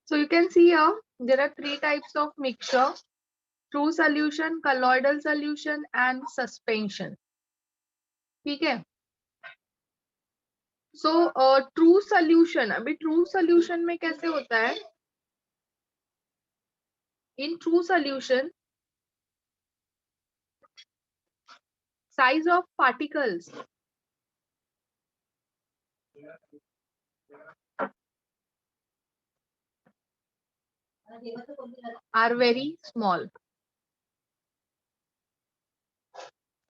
So you can see here there are 3 types of mixture: true solution, colloidal solution and suspension. ठीक है. So true solution, अभी true solution में कैसे होता है? In true solution, size of particles are very small.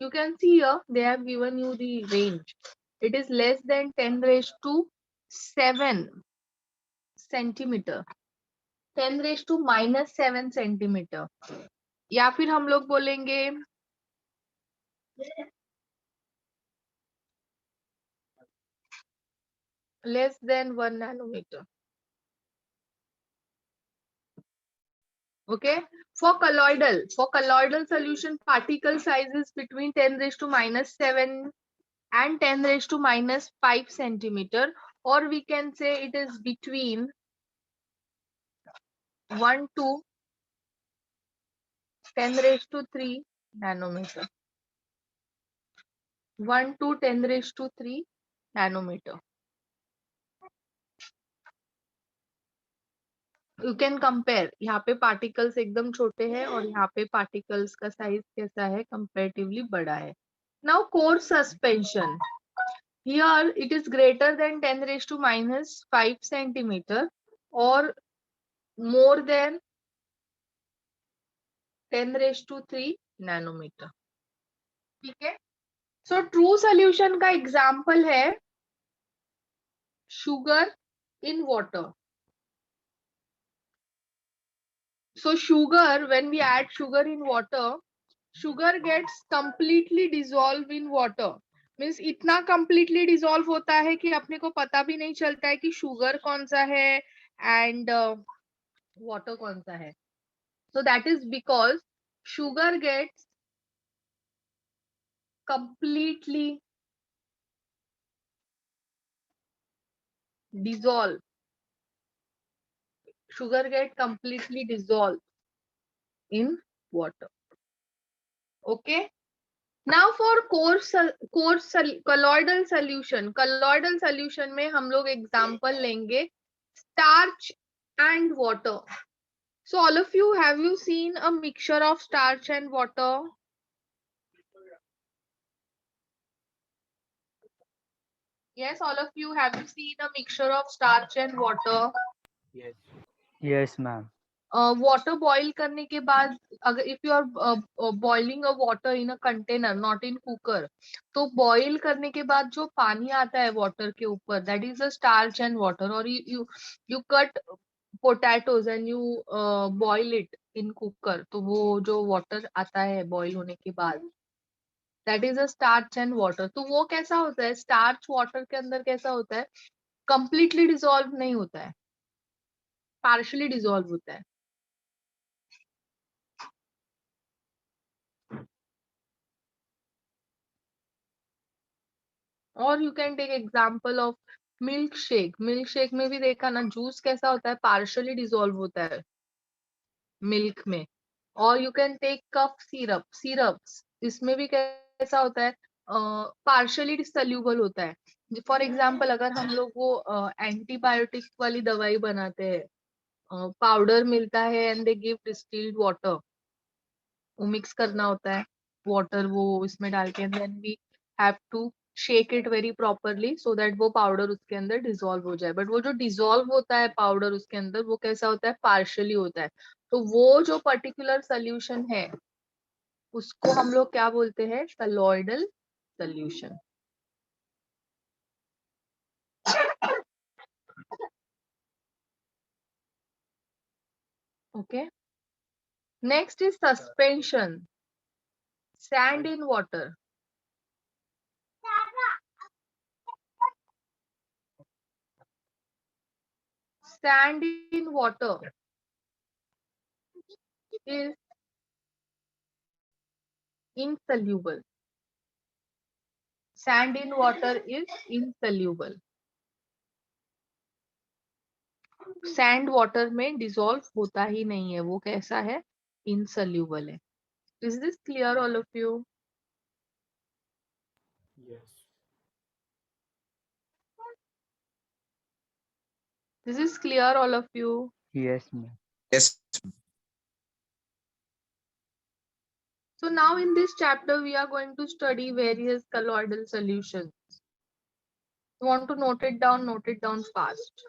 You can see here they have given you the range. It is less than 10 raised to 7 centimeter, 10 raised to minus 7 centimeter. या फिर हम लोग बोलेंगे less than 1 nanometer. Okay, for colloidal solution, particle size is between 10 raised to minus 7 and 10 raised to minus 5 centimeter, or we can say it is between 1 to 10 raised to 3 nanometer. 1 to 10 raised to 3 nanometer. You can compare. यहाँ पे particles एकदम छोटे हैं और यहाँ पे particles का size कैसा है, comparatively बड़ा है. Now core suspension. Here it is greater than 10 raised to minus 5 centimeter or more than 10 raised to 3 nanometer. ठीक है. So true solution का example है sugar in water. So sugar, when we add sugar in water, sugar gets completely dissolved in water. Means इतना completely dissolve होता है कि अपने को पता भी नहीं चलता है कि sugar कौन सा है and water कौन सा है. So that is because sugar gets completely dissolved. Sugar get completely dissolved in water. Okay. Now for colloidal solution. Colloidal solution में हम लोग example लेंगे starch and water. So all of you, have you seen a mixture of starch and water? Yes, all of you, have you seen a mixture of starch and water? Yes. Yes, ma'am. Water boil करने के बाद अगर if you are boiling a water in a container, not in cooker, तो boil करने के बाद जो पानी आता है water के ऊपर, that is a starch and water. Or you cut potatoes and you boil it in cooker, तो वो जो water आता है boil होने के बाद, that is a starch and water. तो वो कैसा होता है, starch water के अंदर कैसा होता है, completely dissolve नहीं होता है, partially dissolve होता है. और you can take example of milk shake. Milk shake में भी देखा ना, जूस कैसा होता है, पार्शली डिसॉल्व होता है मिल्क में. और you can take cough syrup. Syrups इसमें भी कैसा होता है, पार्शली सल्यूबल होता है. फॉर एग्जाम्पल अगर हम लोग वो एंटीबायोटिक वाली दवाई बनाते हैं, पाउडर मिलता है and they give distilled water, वो मिक्स करना होता है वाटर वो इसमें डाल के, then we have to shake it very properly so that वो पाउडर उसके अंदर डिसॉल्व हो जाए. बट वो जो डिसॉल्व होता है पाउडर उसके अंदर, वो कैसा होता है, पार्शियली होता है. तो वो जो पर्टिकुलर सोल्यूशन है उसको हम लोग क्या बोलते हैं, colloidal solution. Okay. Next is suspension. Sand in water. Sand in water is insoluble. Sand in water is insoluble. Sand water में डिसॉल्व होता ही नहीं है, वो कैसा है, इनसल्यूबल है. Is this clear all of you? Yes. This is clear all of you? Yes, ma'am. Yes. So now in this chapter we are going to study various colloidal solutions. You want to note it down fast.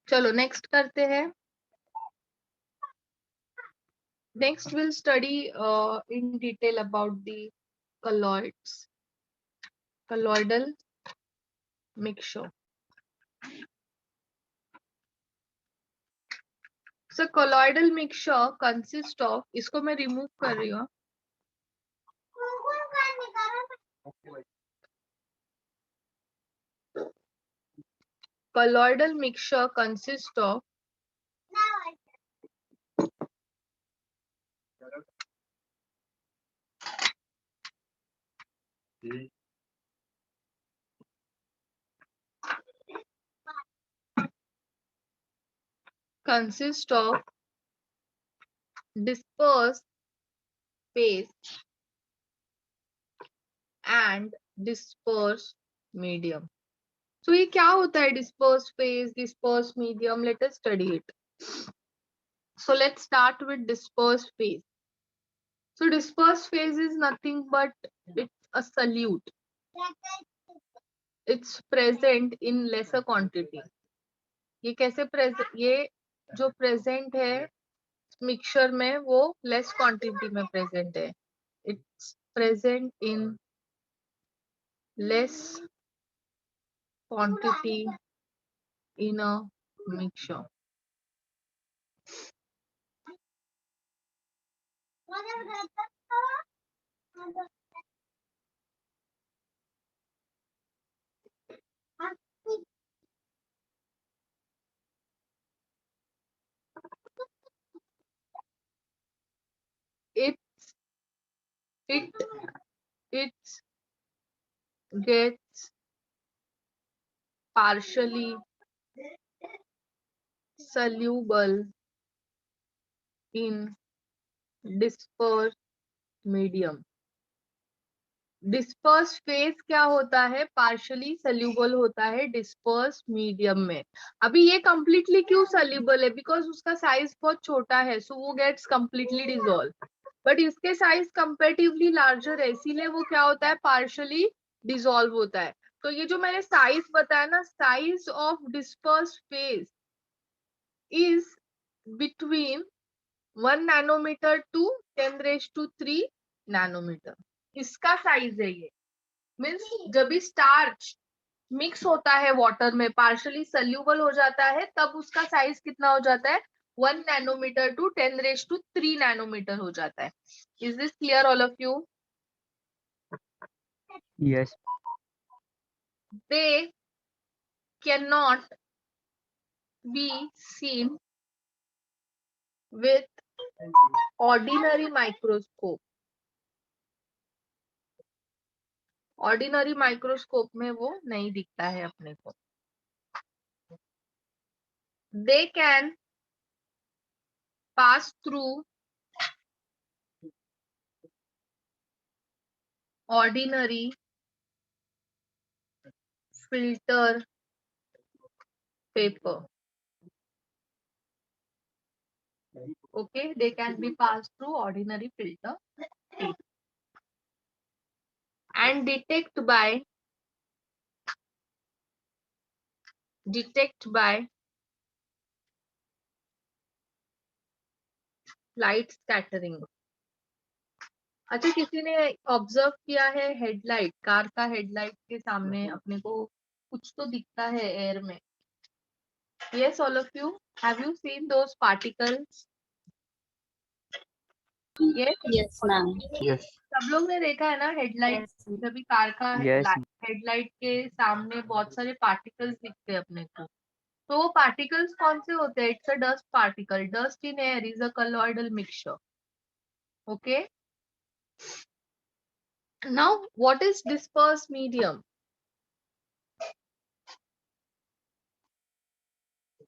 चलो next करते हैं. Next we'll study in detail about the colloids, colloidal mixture. So colloidal mixture consists of, इसको मैं remove कर रही हूँ. Colloidal mixture consists of dispersed phase and dispersed medium. So ये क्या होता है dispersed phase, dispersed medium? Let us study it. So let's start with dispersed phase. So dispersed phase is nothing but it's a solute. It's present in lesser quantity. ये कैसे present? ये जो present है mixture में वो less quantity में present है. It's present in less quantity in a mixture. It gets partially soluble in dispersed medium. Disperse phase क्या होता है? पार्शली सल्यूबल होता है डिस्पर्स मीडियम में. अभी ये कंप्लीटली क्यों सल्यूबल है? बिकॉज उसका साइज बहुत छोटा है, सो वो गेट्स कंप्लीटली डिसॉल्व. बट इसके साइज कंपेरेटिवली लार्जर है, इसीलिए वो क्या होता है? पार्शली डिसॉल्व होता है. तो ये जो मैंने साइज बताया ना, size of disperse phase is between 1 nanometre to 10⁻³ nanometre. इसका साइज है ये. मीन्स जब भी स्टार्च मिक्स होता है वाटर में, पार्शली सल्यूबल हो जाता है, तब उसका साइज कितना हो जाता है? 1 नैनोमीटर टू 10⁻³ नैनोमीटर हो जाता है. Is this clear all of you? Yes. They cannot be seen with ordinary microscope. Ordinary microscope में वो नहीं दिखता है अपने को. They can pass through ordinary filter paper. Okay, they can be passed through ordinary filter paper and detect by light scattering. अच्छा, किसी ने ऑब्जर्व किया है हेडलाइट, कार का हेडलाइट के सामने अपने को कुछ तो दिखता है एयर में? Yes all of you, have you seen those particles? Yes, ma'am. Yes. सब लोग ने देखा है ना हेडलाइट? जब भी कार का Yes. हेडलाइट के सामने बहुत सारे पार्टिकल्स दिखते हैं अपने को. तो वो पार्टिकल्स कौन से होते हैं? It's a dust particle. Dust in air is a colloidal mixture. Okay, Now, what is dispersed medium?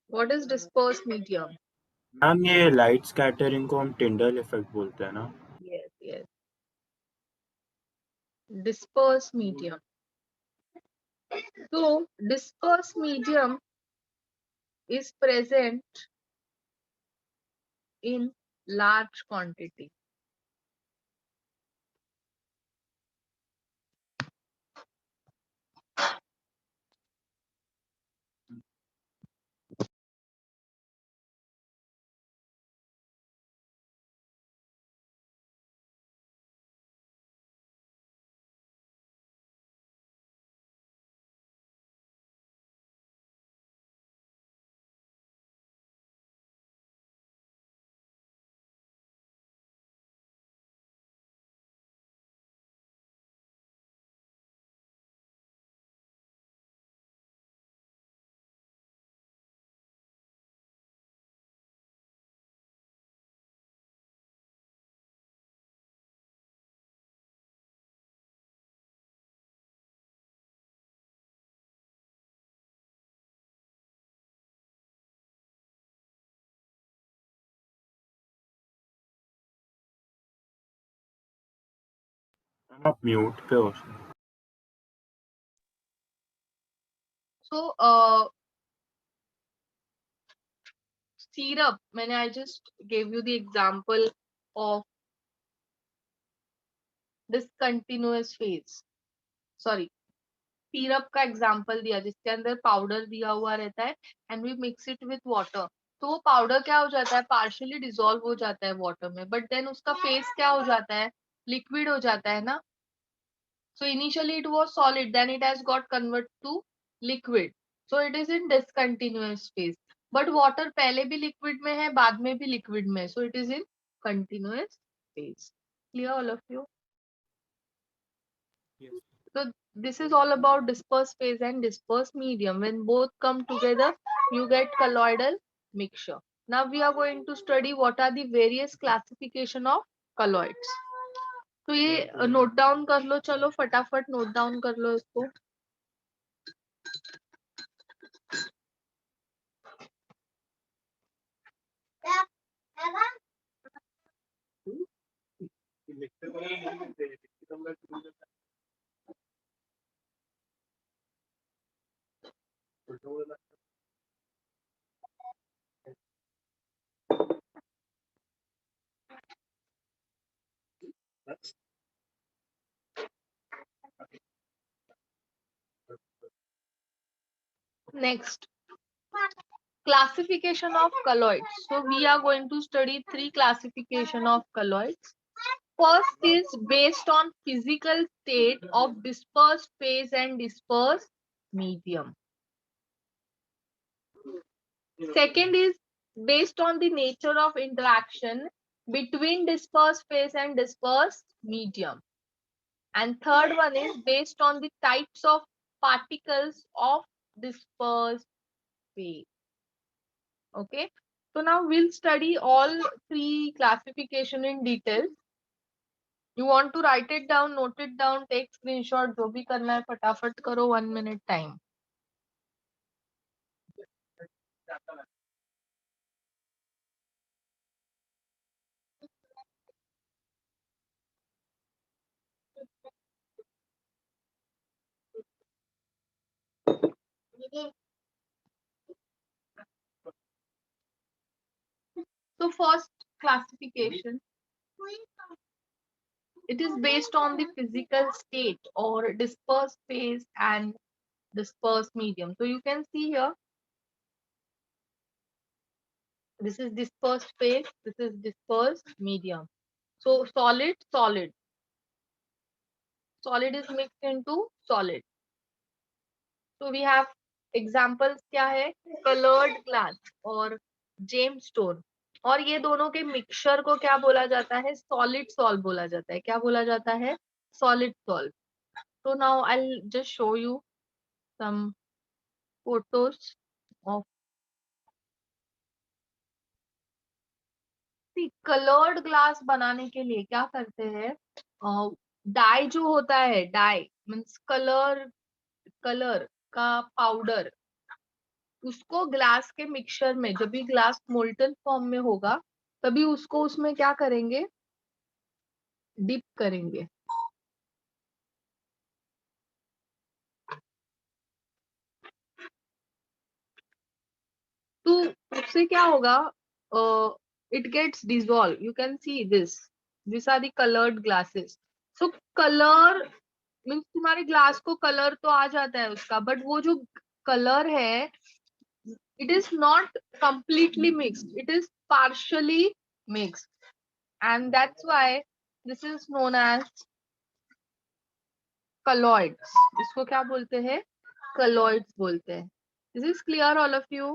What is dispersed medium? Ma'am ये लाइट स्कैटरिंग को हम टिंडल इफेक्ट बोलते हैं ना? Yes, yes. Dispersed medium. So, dispersed medium is present in large quantity. Ma'am आप mute पे हो। So, syrup, I just gave you the example of discontinuous phase. Sorry, syrup का example दिया जिसके अंदर powder दिया हुआ रहता है and we mix it with water. तो वो powder क्या हो जाता है? Partially dissolve हो जाता है water में, but then उसका phase क्या हो जाता है? Liquid हो जाता है ना? So initially it was solid, then it has got converted to liquid. So it is in discontinuous phase. But water पहले भी liquid में है, बाद में भी liquid में है. So it is in continuous phase. Clear all of you? Yes. So this is all about dispersed phase and dispersed medium. When both come together, you get colloidal mixture. Now we are going to study what are the various classification of colloids. तो ये note down कर लो, चलो फटाफट note down कर लो इसको. Next, classification of colloids. So we are going to study three classification of colloids. First is based on physical state of dispersed phase and dispersed medium. Second is based on the nature of interaction between dispersed phase and dispersed medium. And third one is based on the types of particles of dispersed phase. Okay, so now we'll study all three classification in detail. You want to write it down, note it down, take screenshot, जो भी करना है फटाफट करो, 1 minute time. So first classification, it is based on the physical state or dispersed phase and dispersed medium. So you can see here, this is dispersed phase, this is dispersed medium. So solid, solid. Solid is mixed into solid. So we have examples क्या है? Colored glass और gemstone. और ये दोनों के mixture को क्या बोला जाता है? सॉलिड सॉल्व बोला जाता है. क्या बोला जाता है? Solid solve. So now I'll just show you some photos of coloured glass बनाने के लिए क्या करते हैं, डाई जो होता है, डाई मीन्स कलर का पाउडर, उसको ग्लास के मिक्सचर में, जब भी ग्लास मोल्टन फॉर्म में होगा तभी उसको उसमें क्या करेंगे, डिप करेंगे। तो उससे क्या होगा, it gets dissolve, you can see this are the coloured glasses. So colour means तुम्हारे ग्लास को कलर तो आ जाता है उसका, बट वो जो कलर है it is not completely mixed, it is partially mixed, and that's why this is known as colloids। इसको क्या बोलते हैं, colloids बोलते हैं। This is clear all of you?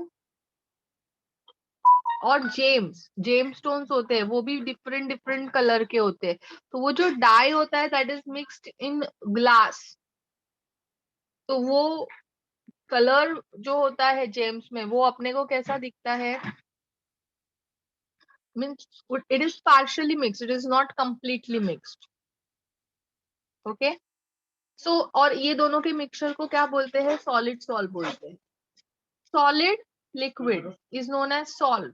और जेम्स स्टोन्स होते हैं, वो भी डिफरेंट डिफरेंट कलर के होते हैं। तो वो जो डाई होता है that is mixed in glass, तो वो कलर जो होता है जेम्स में वो अपने को कैसा दिखता है, means it is partially mixed, it is not completely mixed। okay, so और ये दोनों के मिक्सचर को क्या बोलते हैं, सॉलिड सॉल्व बोलते हैं। solid liquid is known as solve।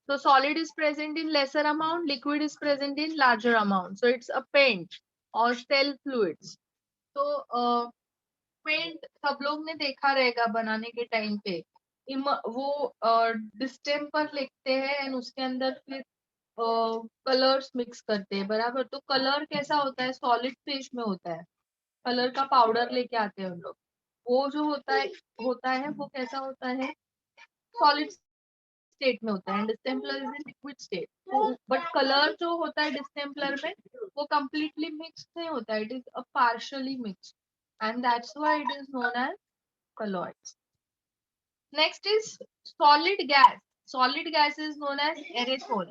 so solid is present in lesser amount, liquid is present in larger amount, so it's a paint or cell fluids। तो पेंट सब लोग ने देखा रहेगा बनाने के टाइम पे, वो डिस्टेम्पर लिखते हैं एंड उसके अंदर फिर कलर्स मिक्स करते हैं, बराबर। तो कलर कैसा होता है, सॉलिड फेज में होता है, कलर का पाउडर लेके आते हैं हम लोग। वो जो होता है वो कैसा होता है, सॉलिड स्टेट में होता है, distemper is in liquid state. But colour जो होता है डिस्टेम्पलर में वो कंप्लीटली मिक्स नहीं होता है, it is a partially mix, and that's why it is known as colloids। Next is solid gas। solid gas is known as aerosol,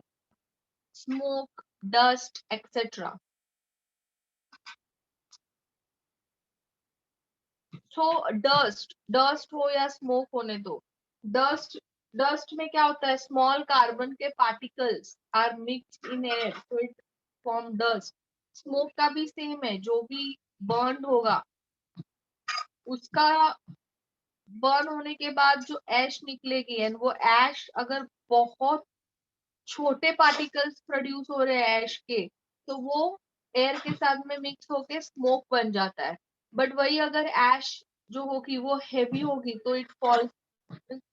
smoke, dust, etc। so dust हो या smoke होने दो, dust में क्या होता है, स्मॉल कार्बन के particles are mixed in air, so it form dust। Smoke का भी सेम है, जो भी बर्न होगा उसका बर्न होने के बाद जो ऐश निकलेगी, एंड वो ऐश अगर बहुत छोटे पार्टिकल्स प्रोड्यूस हो रहे हैं ऐश के, तो वो एयर के साथ में मिक्स होके स्मोक बन जाता है। बट वही अगर ऐश जो होगी वो हेवी होगी तो इट फॉल्स,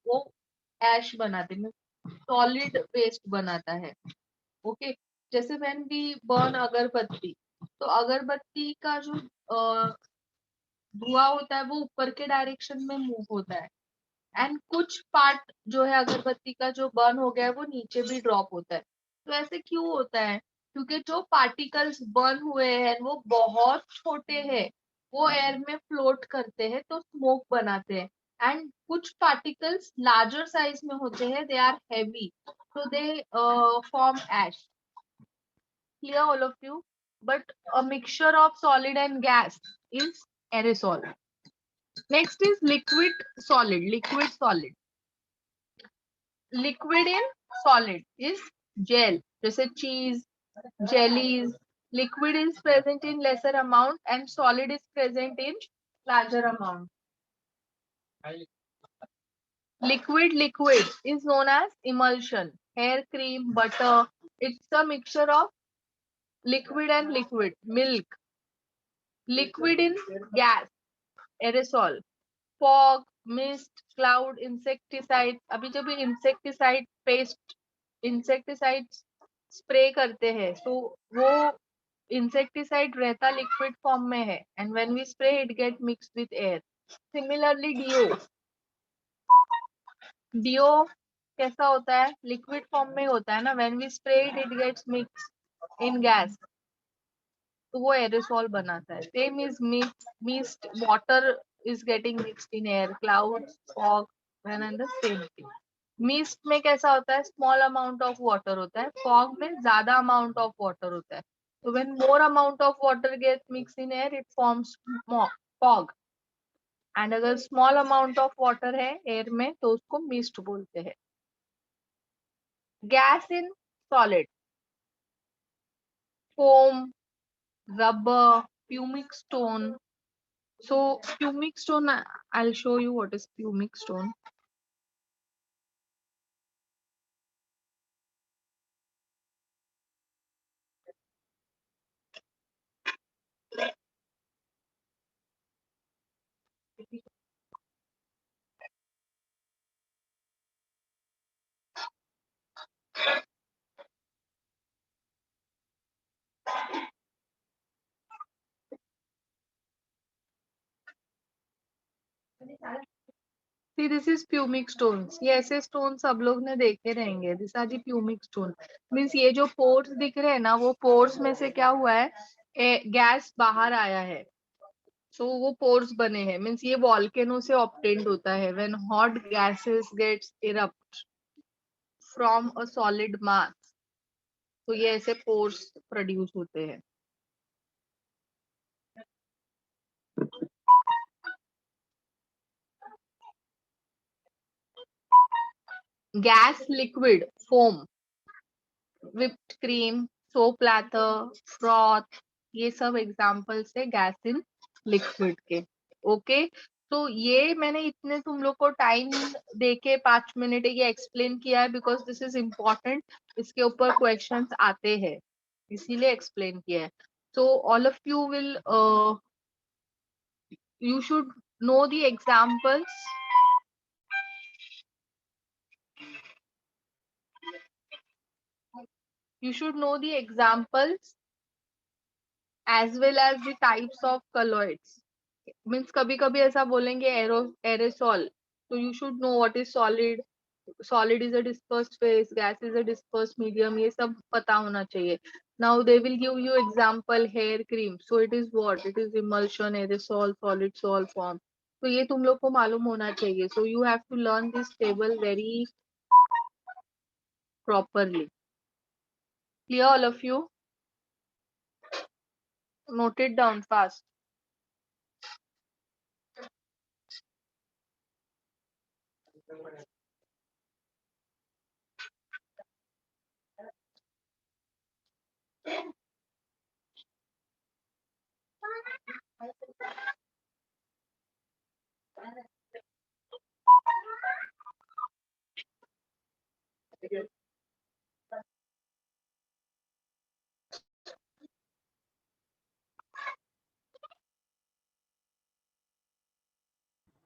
वो ऐश बनाते हैं, सॉलिड वेस्ट बनाता है। ओके, जैसे व्हेन वी बर्न अगरबत्ती, तो अगरबत्ती का जो धुआं होता है वो ऊपर के डायरेक्शन में मूव होता है, एंड कुछ पार्ट जो है अगरबत्ती का जो बर्न हो गया है वो नीचे भी ड्रॉप होता है। तो ऐसे क्यों होता है, क्योंकि जो पार्टिकल्स बर्न हुए हैं वो बहुत छोटे हैं, वो एयर में फ्लोट करते हैं तो स्मोक बनाते हैं, एंड कुछ पार्टिकल्स लार्जर साइज में होते हैं, they are heavy, so they form ash। clear all of you? But a mixture of solid and gas is aerosol। next is liquid solid। liquid in solid is gel, जैसे cheese, jellies। liquid is present in lesser amount and solid is present in larger amount। liquid is known as emulsion, hair cream, butter, it's a mixture of liquid and liquid, milk। liquid in gas, aerosol, fog, mist, cloud, insecticide। अभी जब insecticide paste, insecticide spray करते हैं तो वो insecticide रहता liquid form में है, and when we spray it get mixed with air. Similarly deo कैसा होता है, लिक्विड फॉर्म में होता है ना, when we spray it gets mixed in gas, तो वो एरोसॉल बनाता है। Same is mist, water is getting mixed in air, clouds, fog, and the same thing। Mist में कैसा होता है, स्मॉल अमाउंट ऑफ वाटर होता है, फॉग में ज्यादा अमाउंट ऑफ वाटर होता है। तो when more amount of water gate mix in air it forms fog, and अगर स्मॉल अमाउंट ऑफ वाटर है एयर में तो उसको मिस्ट बोलते हैं। Gas in solid. Foam, rubber, pumic stone. So pumic stone, I'll show you what is pumic stone. See, this is pumic stones. ये ऐसे stones सब लोग ने देखे रहेंगे. These are the pumic stone. Means ये जो pores दिख रहे हैं ना, वो pores में से क्या हुआ है? गैस बाहर आया है. So वो pores बने हैं. Means ये volcano से obtained होता है. When hot gases gets erupt from a solid mass, तो ये ऐसे pores produce होते हैं. Gas liquid foam, whipped cream, soap lather, froth, ये सब एग्जाम्पल्स है गैस इन लिक्विड के. ओके, तो ये मैंने इतने तुम लोग को टाइम देके 5 मिनट ये एक्सप्लेन किया है बिकॉज दिस इज इम्पोर्टेंट. इसके ऊपर क्वेश्चंस आते हैं, इसीलिए एक्सप्लेन किया है. So all of you will you should know the examples. You should know the examples as well as the types of colloids. Means कभी कभी ऐसा बोलेंगे aerosol, so you should know what is solid. Solid is a dispersed phase, gas is a dispersed medium, ये सब पता होना चाहिए. Now they will give you example hair cream. So it is what? It is emulsion, aerosol, solid, sol form. तो ये तुम लोग को मालूम होना चाहिए. So you have to learn this table very properly. Clear all of you? Note it down fast.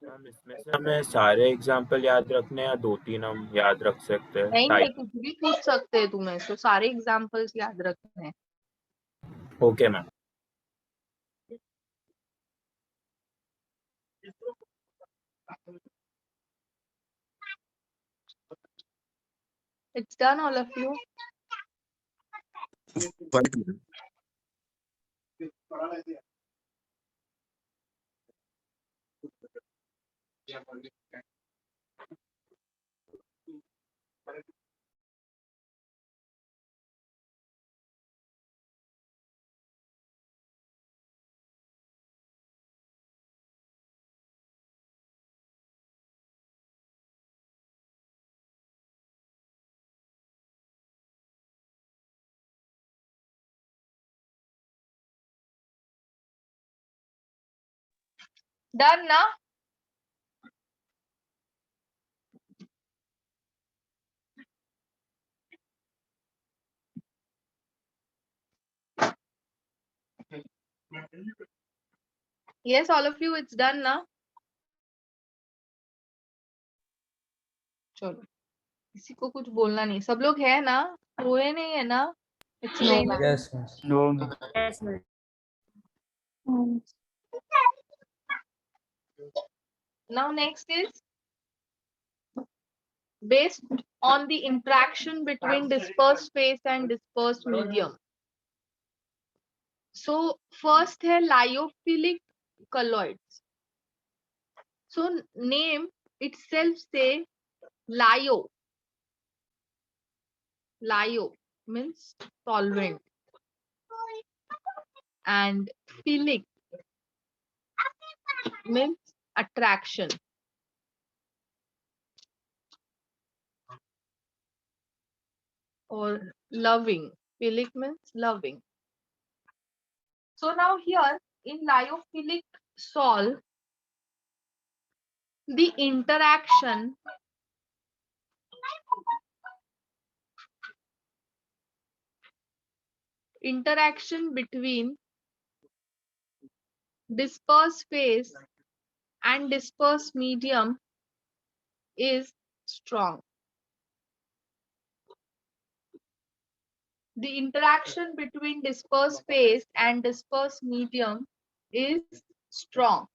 Ma'am इसमें से हमें सारे एग्जाम्पल याद रखने हैं या 2-3 हम याद रख सकते हैं? नहीं नहीं, कुछ भी पूछ सकते हैं तुम्हें. तो सारे एग्जाम्पल्स याद रखने हैं. Okay ma'am. It's done, all of you. One- Done now. Yes, all of you, it's done now. चलो, किसी को कुछ बोलना नहीं. सब लोग है ना? सोए नहीं है ना? Explain. Yes, miss. No. Yes, ma'am. Now next is based on the interaction between dispersed phase and dispersed medium. So first है lyophilic colloids. So name itself say lyo. Lyo means solvent, and philic means attraction. और Loving. Philic means loving. So now here in lyophilic sol, the interaction between disperse phase and disperse medium is strong. The interaction between disperse phase and disperse medium is strong.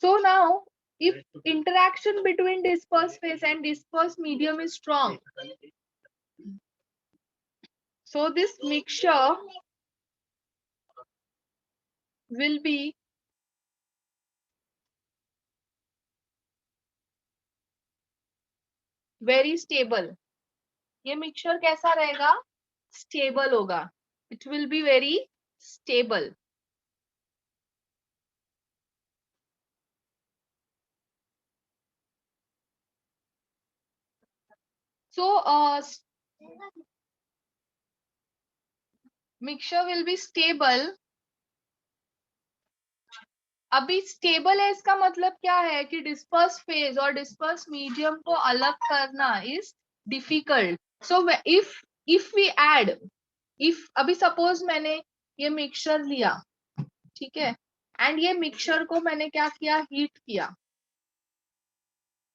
So now, if interaction between disperse phase and disperse medium is strong, so this mixture will be very stable. ये mixture कैसा रहेगा? Stable होगा. It will be very stable. So mixture will be stable. अभी stable है इसका मतलब क्या है कि डिस्पर्स फेज और डिस्पर्स मीडियम को अलग करना is difficult. So if we add, if अभी सपोज मैंने ये मिक्सचर लिया, ठीक है, एंड ये मिक्सचर को मैंने क्या किया, हीट किया.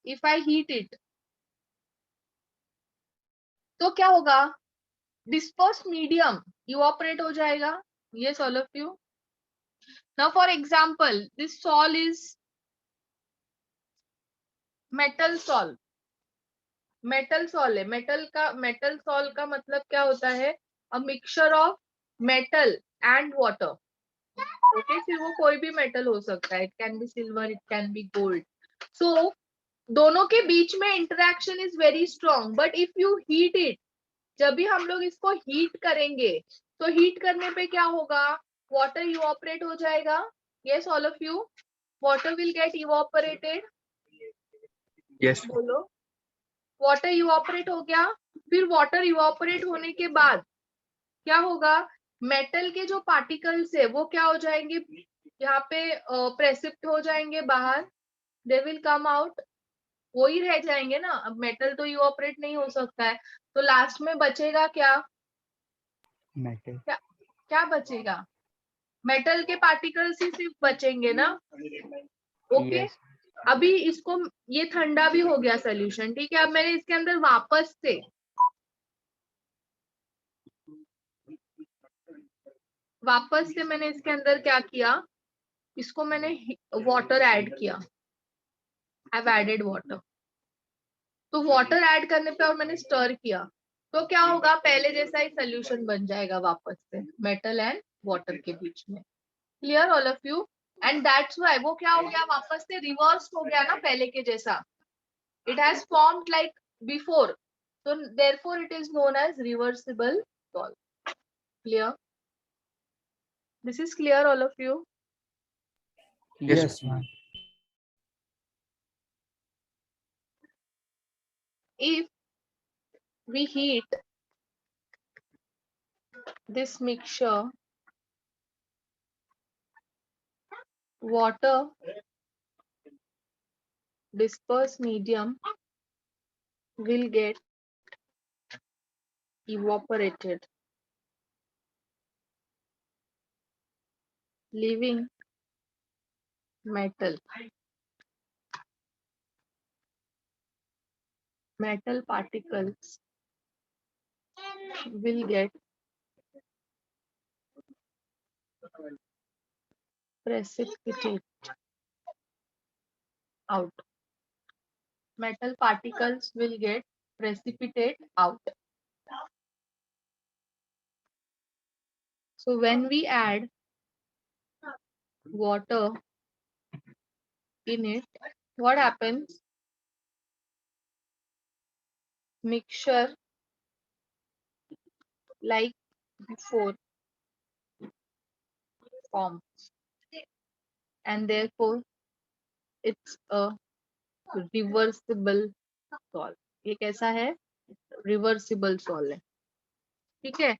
इफ आई हीट इट, तो क्या होगा, डिस्पर्स मीडियम इवोपरेट हो जाएगा. Yes, all of you. Now, for example, this sol is metal sol. Metal sol है. मेटल सॉल का मतलब क्या होता है, a mixture of metal and water. Okay, फिर वो कोई भी मेटल हो सकता है. It can be silver, it can be gold. So दोनों के बीच में interaction is very strong. But if you heat it, जब भी हम लोग इसको हीट करेंगे, तो हीट करने पे क्या होगा, वाटर इवोपरेट हो जाएगा. Yes all of you, water will get evaporated. Yes बोलो, वाटर इवोपरेट हो गया. फिर वाटर इवोपरेट होने के बाद क्या होगा, मेटल के जो पार्टिकल्स है वो क्या हो जाएंगे, यहाँ पे प्रेसिप्ट हो जाएंगे बाहर. They will come out. वो ही रह जाएंगे ना. अब मेटल तो इवोपरेट नहीं हो सकता है, तो लास्ट में बचेगा क्या, मेटल. क्या बचेगा, मेटल के पार्टिकल्स ही सिर्फ बचेंगे ना. Okay, yes. अभी इसको, ये ठंडा भी हो गया सोल्यूशन, ठीक है. अब मैंने इसके अंदर वापस से मैंने इसके अंदर क्या किया, इसको मैंने वाटर ऐड किया. I have added water. तो वाटर ऐड करने पे और मैंने स्टर किया, तो क्या होगा, पहले जैसा ही सोल्यूशन बन जाएगा वापस से मेटल एंड वाटर के बीच में. Clear all of you. And that's why वो क्या हो गया, वापस से रिवर्स हो गया ना पहले के जैसा. It has formed like before, so therefore it is known as reversible sol. Clear? This is clear all of you. Yes, ma'am. If we heat this mixture, water, disperse medium will get evaporated, leaving metal particles will get precipitated out. Metal particles will get precipitate out. So when we add water in it, what happens? mixture like before forms, and therefore it's a reversible solve. ये कैसा है? Reversible solve है. ठीक है.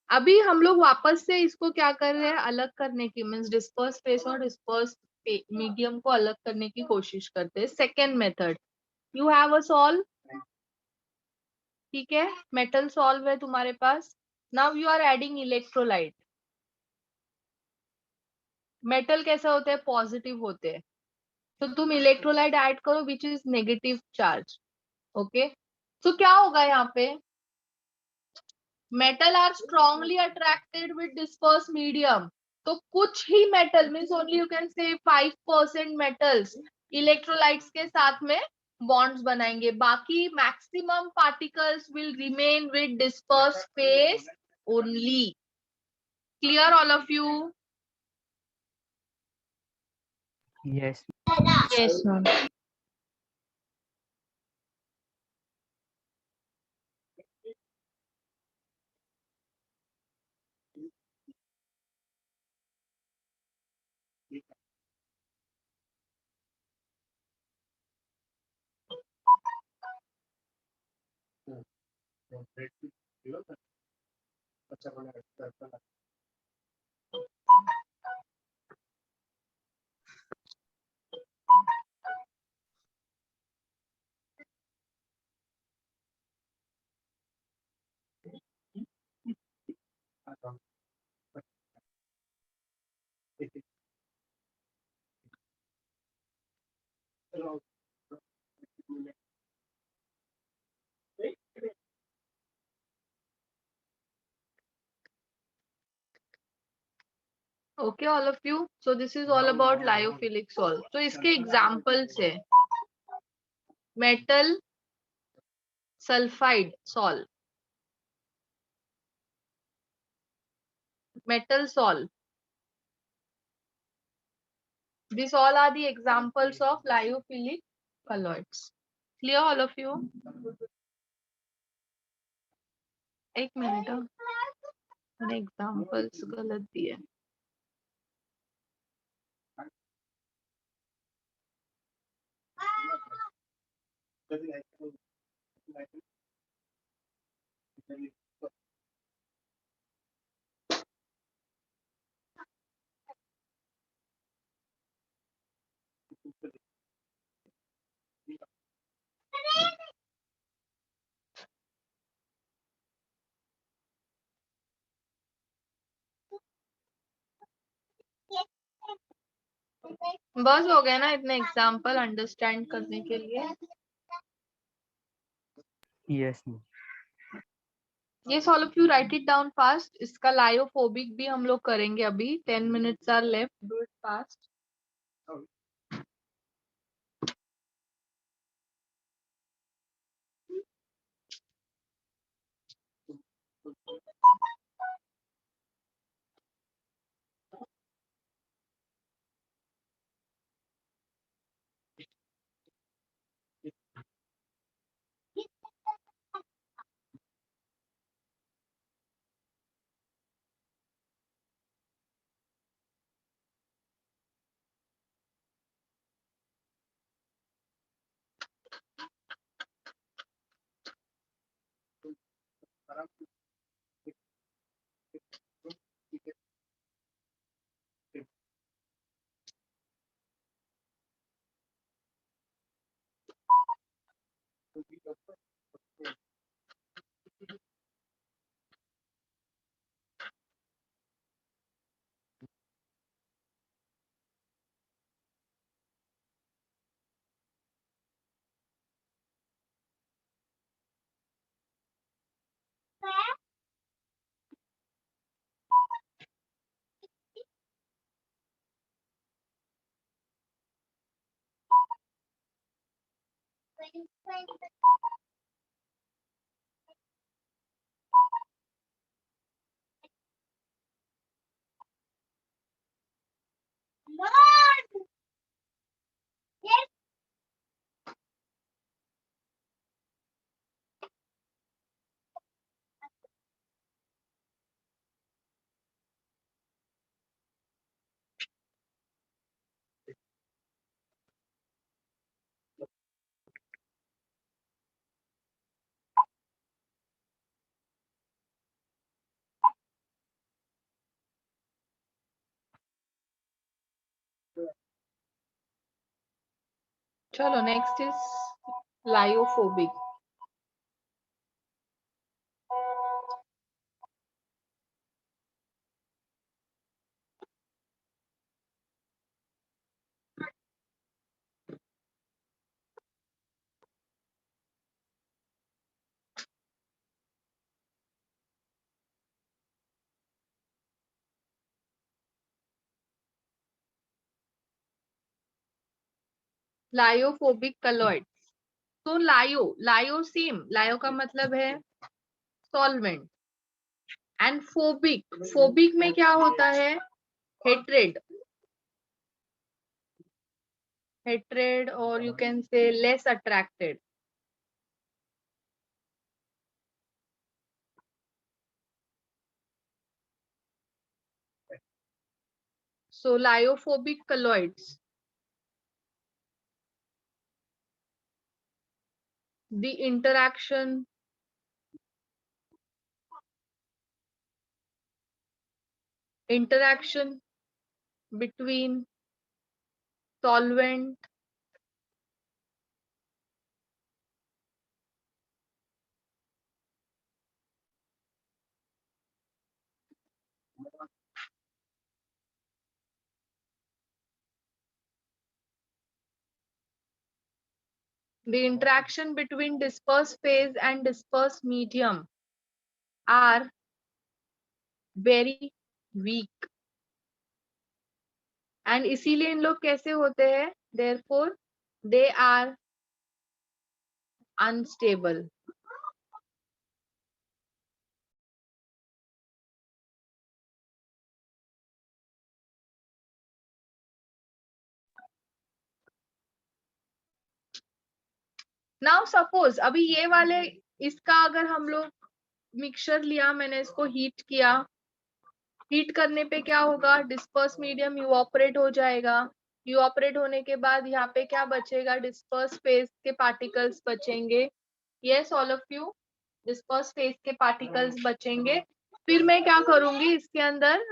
अभी हम लोग वापस से इसको क्या कर रहे हैं, अलग करने की, मीन्स डिस्पर्स फेस और डिस्पर्स मीडियम को अलग करने की कोशिश करते हैं. Second method, you have a sol. ठीक है, मेटल सॉल्व है तुम्हारे पास. Now you are adding electrolyte. Metal कैसे होते हैं? पॉजिटिव होते हैं. तो तुम इलेक्ट्रोलाइट ऐड करो which is negative charge. Okay, तो क्या होगा यहाँ पे? Metal are strongly attracted with disperse medium. तो कुछ ही metal, means only you can say 5% metals electrolytes के साथ में बॉन्ड्स बनाएंगे. बाकी maximum particles will remain with disperse phase only. Clear all of you? Yes. Yes, ma'am. Okay, all of you. So this is all about lyophilic salt. So इसके examples है metal sulfide salt, metal salt. These all are the examples of lyophilic colloids. Clear all of you? एक minute, मैंने examples गलत दिए. बस हो गया ना इतने एग्जाम्पल अंडरस्टैंड करने के लिए? Yes, ma'am. Yes, all of you write it down fast. इसका लायोफोबिक भी हम लोग करेंगे अभी. 10 minutes are left. Do it fast. चलो नेक्स्ट इज लायोफोबिक. लायोफोबिक कलॉइड. तो लायो सेम, लायो का मतलब है सॉल्वेंट. एंड फोबिक में क्या होता है? हेट्रेड और यू कैन से less attracted. So lyophobic colloids. The interaction between solvent the interaction between dispersed phase and dispersed medium are very weak. And इसीलिए इन लोग कैसे होते हैं? Therefore they are unstable. Now suppose अभी ये वाले, इसका अगर हम लोग मिक्सचर लिया, मैंने इसको हीट किया, हीट करने पे क्या होगा? डिस्पर्स मीडियम इवापोरेट हो जाएगा. इवापोरेट होने के बाद यहाँ पे क्या बचेगा? डिस्पर्स फेज के पार्टिकल्स बचेंगे. Yes all of you, disperse phase के पार्टिकल्स बचेंगे. फिर मैं क्या करूंगी? इसके अंदर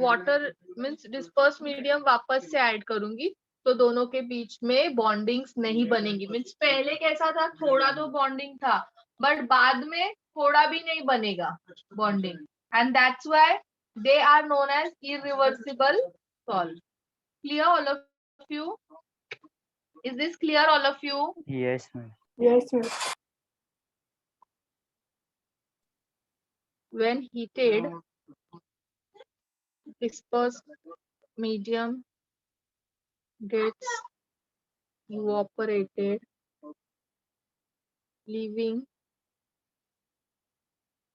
वाटर मींस डिस्पर्स मीडियम वापस से ऐड करूंगी, तो दोनों के बीच में बॉन्डिंग्स नहीं बनेंगी. मीन्स पहले कैसा था? थोड़ा तो बॉन्डिंग था, बट बाद में थोड़ा भी नहीं बनेगा bonding. And that's why they are known as irreversible solve. Clear all of you? Is this clear all of you? Yes, ma'am. Yes, ma'am. When heated, dispersed medium gets evaporated, leaving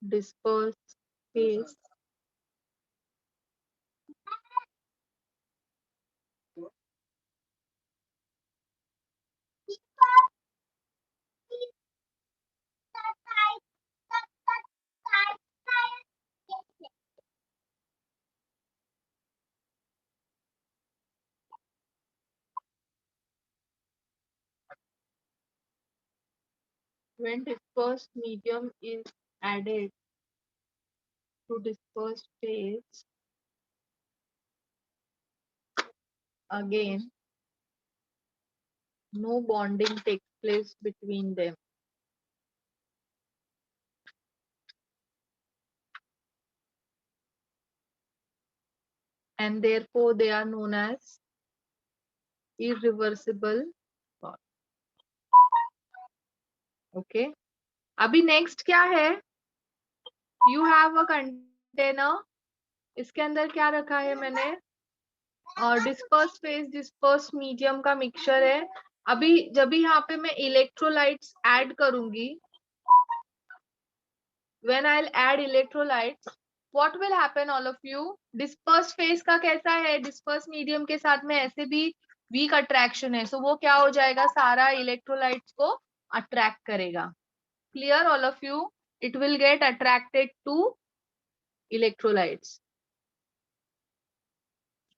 dispersed phase. When dispersed medium is added to dispersed phase, again no bonding takes place between them. And therefore they are known as irreversible solve. Okay. अभी next क्या है? You have a container. इसके अंदर क्या रखा है मैंने? Disperse phase disperse medium का मिक्सचर है. अभी जब भी यहाँ पे मैं इलेक्ट्रोलाइट्स ऐड करूंगी, when I will add electrolytes, what will happen all of you? Disperse phase का कैसा है? डिस्पर्स मीडियम के साथ में ऐसे भी वीक अट्रैक्शन है, सो वो क्या हो जाएगा? सारा इलेक्ट्रोलाइट्स को अट्रैक्ट करेगा. Clear all of you? It will get attracted to electrolytes.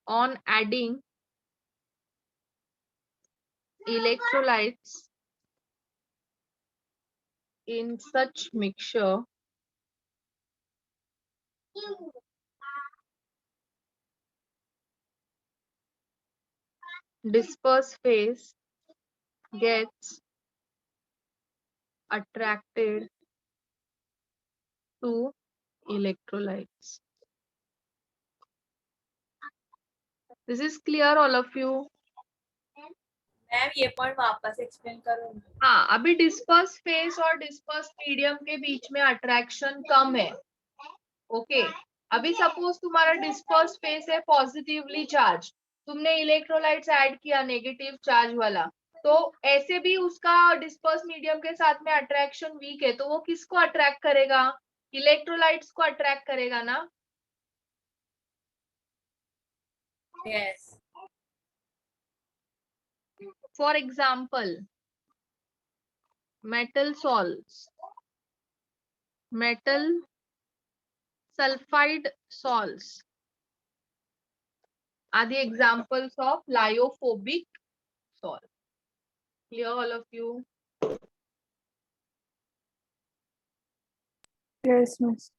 On adding electrolytes in such mixture, disperse phase gets attracted to electrolytes. This is clear, all of you? Ma'am ये point वापस explain करो. हाँ, अभी disperse phase और disperse medium के बीच में attraction कम है. ओके, अभी सपोज तुम्हारा डिस्पर्स फेस है पॉजिटिवली चार्ज, तुमने इलेक्ट्रोलाइट्स ऐड किया नेगेटिव चार्ज वाला, तो ऐसे भी उसका डिस्पर्स मीडियम के साथ में अट्रैक्शन वीक है, तो वो किसको अट्रैक्ट करेगा? इलेक्ट्रोलाइट्स को अट्रैक्ट करेगा ना. Yes. For example, metal salts, metal sulfide salts are the examples of lyophobic salt. Clear, all of you? Yes, miss.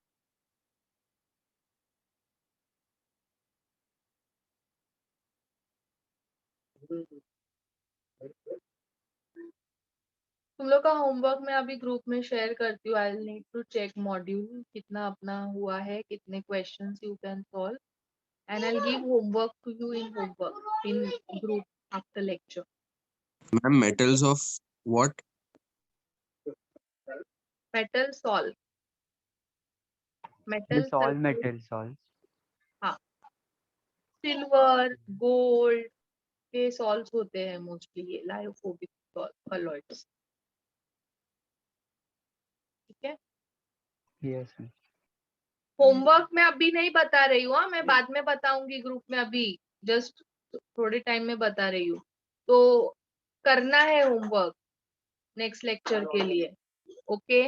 तुम लोग का होमवर्क मैं अभी ग्रुप में शेयर करती हूँ. I need to check module कितना अपना हुआ है, कितने questions you can solve, and I'll give homework to you in group after lecture. Ma'am, metals of what? Metal salt. Metal This all sulfide. metal salts. हाँ, silver, gold, ये salts होते हैं mostly, ये लायोफोबिक कॉलॉइड्स. ठीक है, Yes, miss. Homework मैं अभी नहीं बता रही हूँ, मैं बाद में बताऊंगी ग्रुप में, अभी जस्ट थोड़े टाइम में बता रही हूँ. तो करना है होमवर्क नेक्स्ट लेक्चर के लिए. Okay,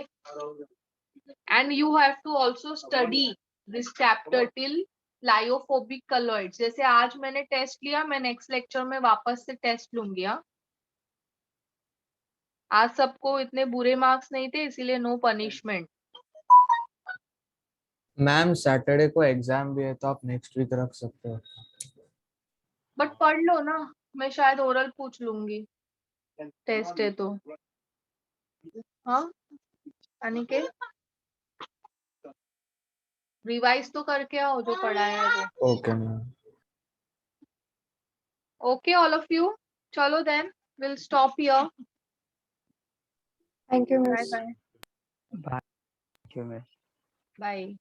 and you have to also study this chapter till lyophobic colloids. जैसे आज मैंने टेस्ट लिया, मैं नेक्स्ट लेक्चर में वापस से टेस्ट लूंगी. हाँ, आज सबको इतने बुरे मार्क्स नहीं थे, इसीलिए नो पनिशमेंट. मैम सैटरडे को एग्जाम भी है तो आप नेक्स्ट वीक रख सकते हो. बट पढ़ लो ना, मैं शायद ओरल पूछ लूंगी, टेस्ट है तो. हाँ अनिकेत, रिवाइज तो करके आओ जो पढ़ाया है वो. Okay ma'am. Okay all of you, चलो then will stop here. Thank you bye miss. Bye Bye. Thank you, miss. Bye.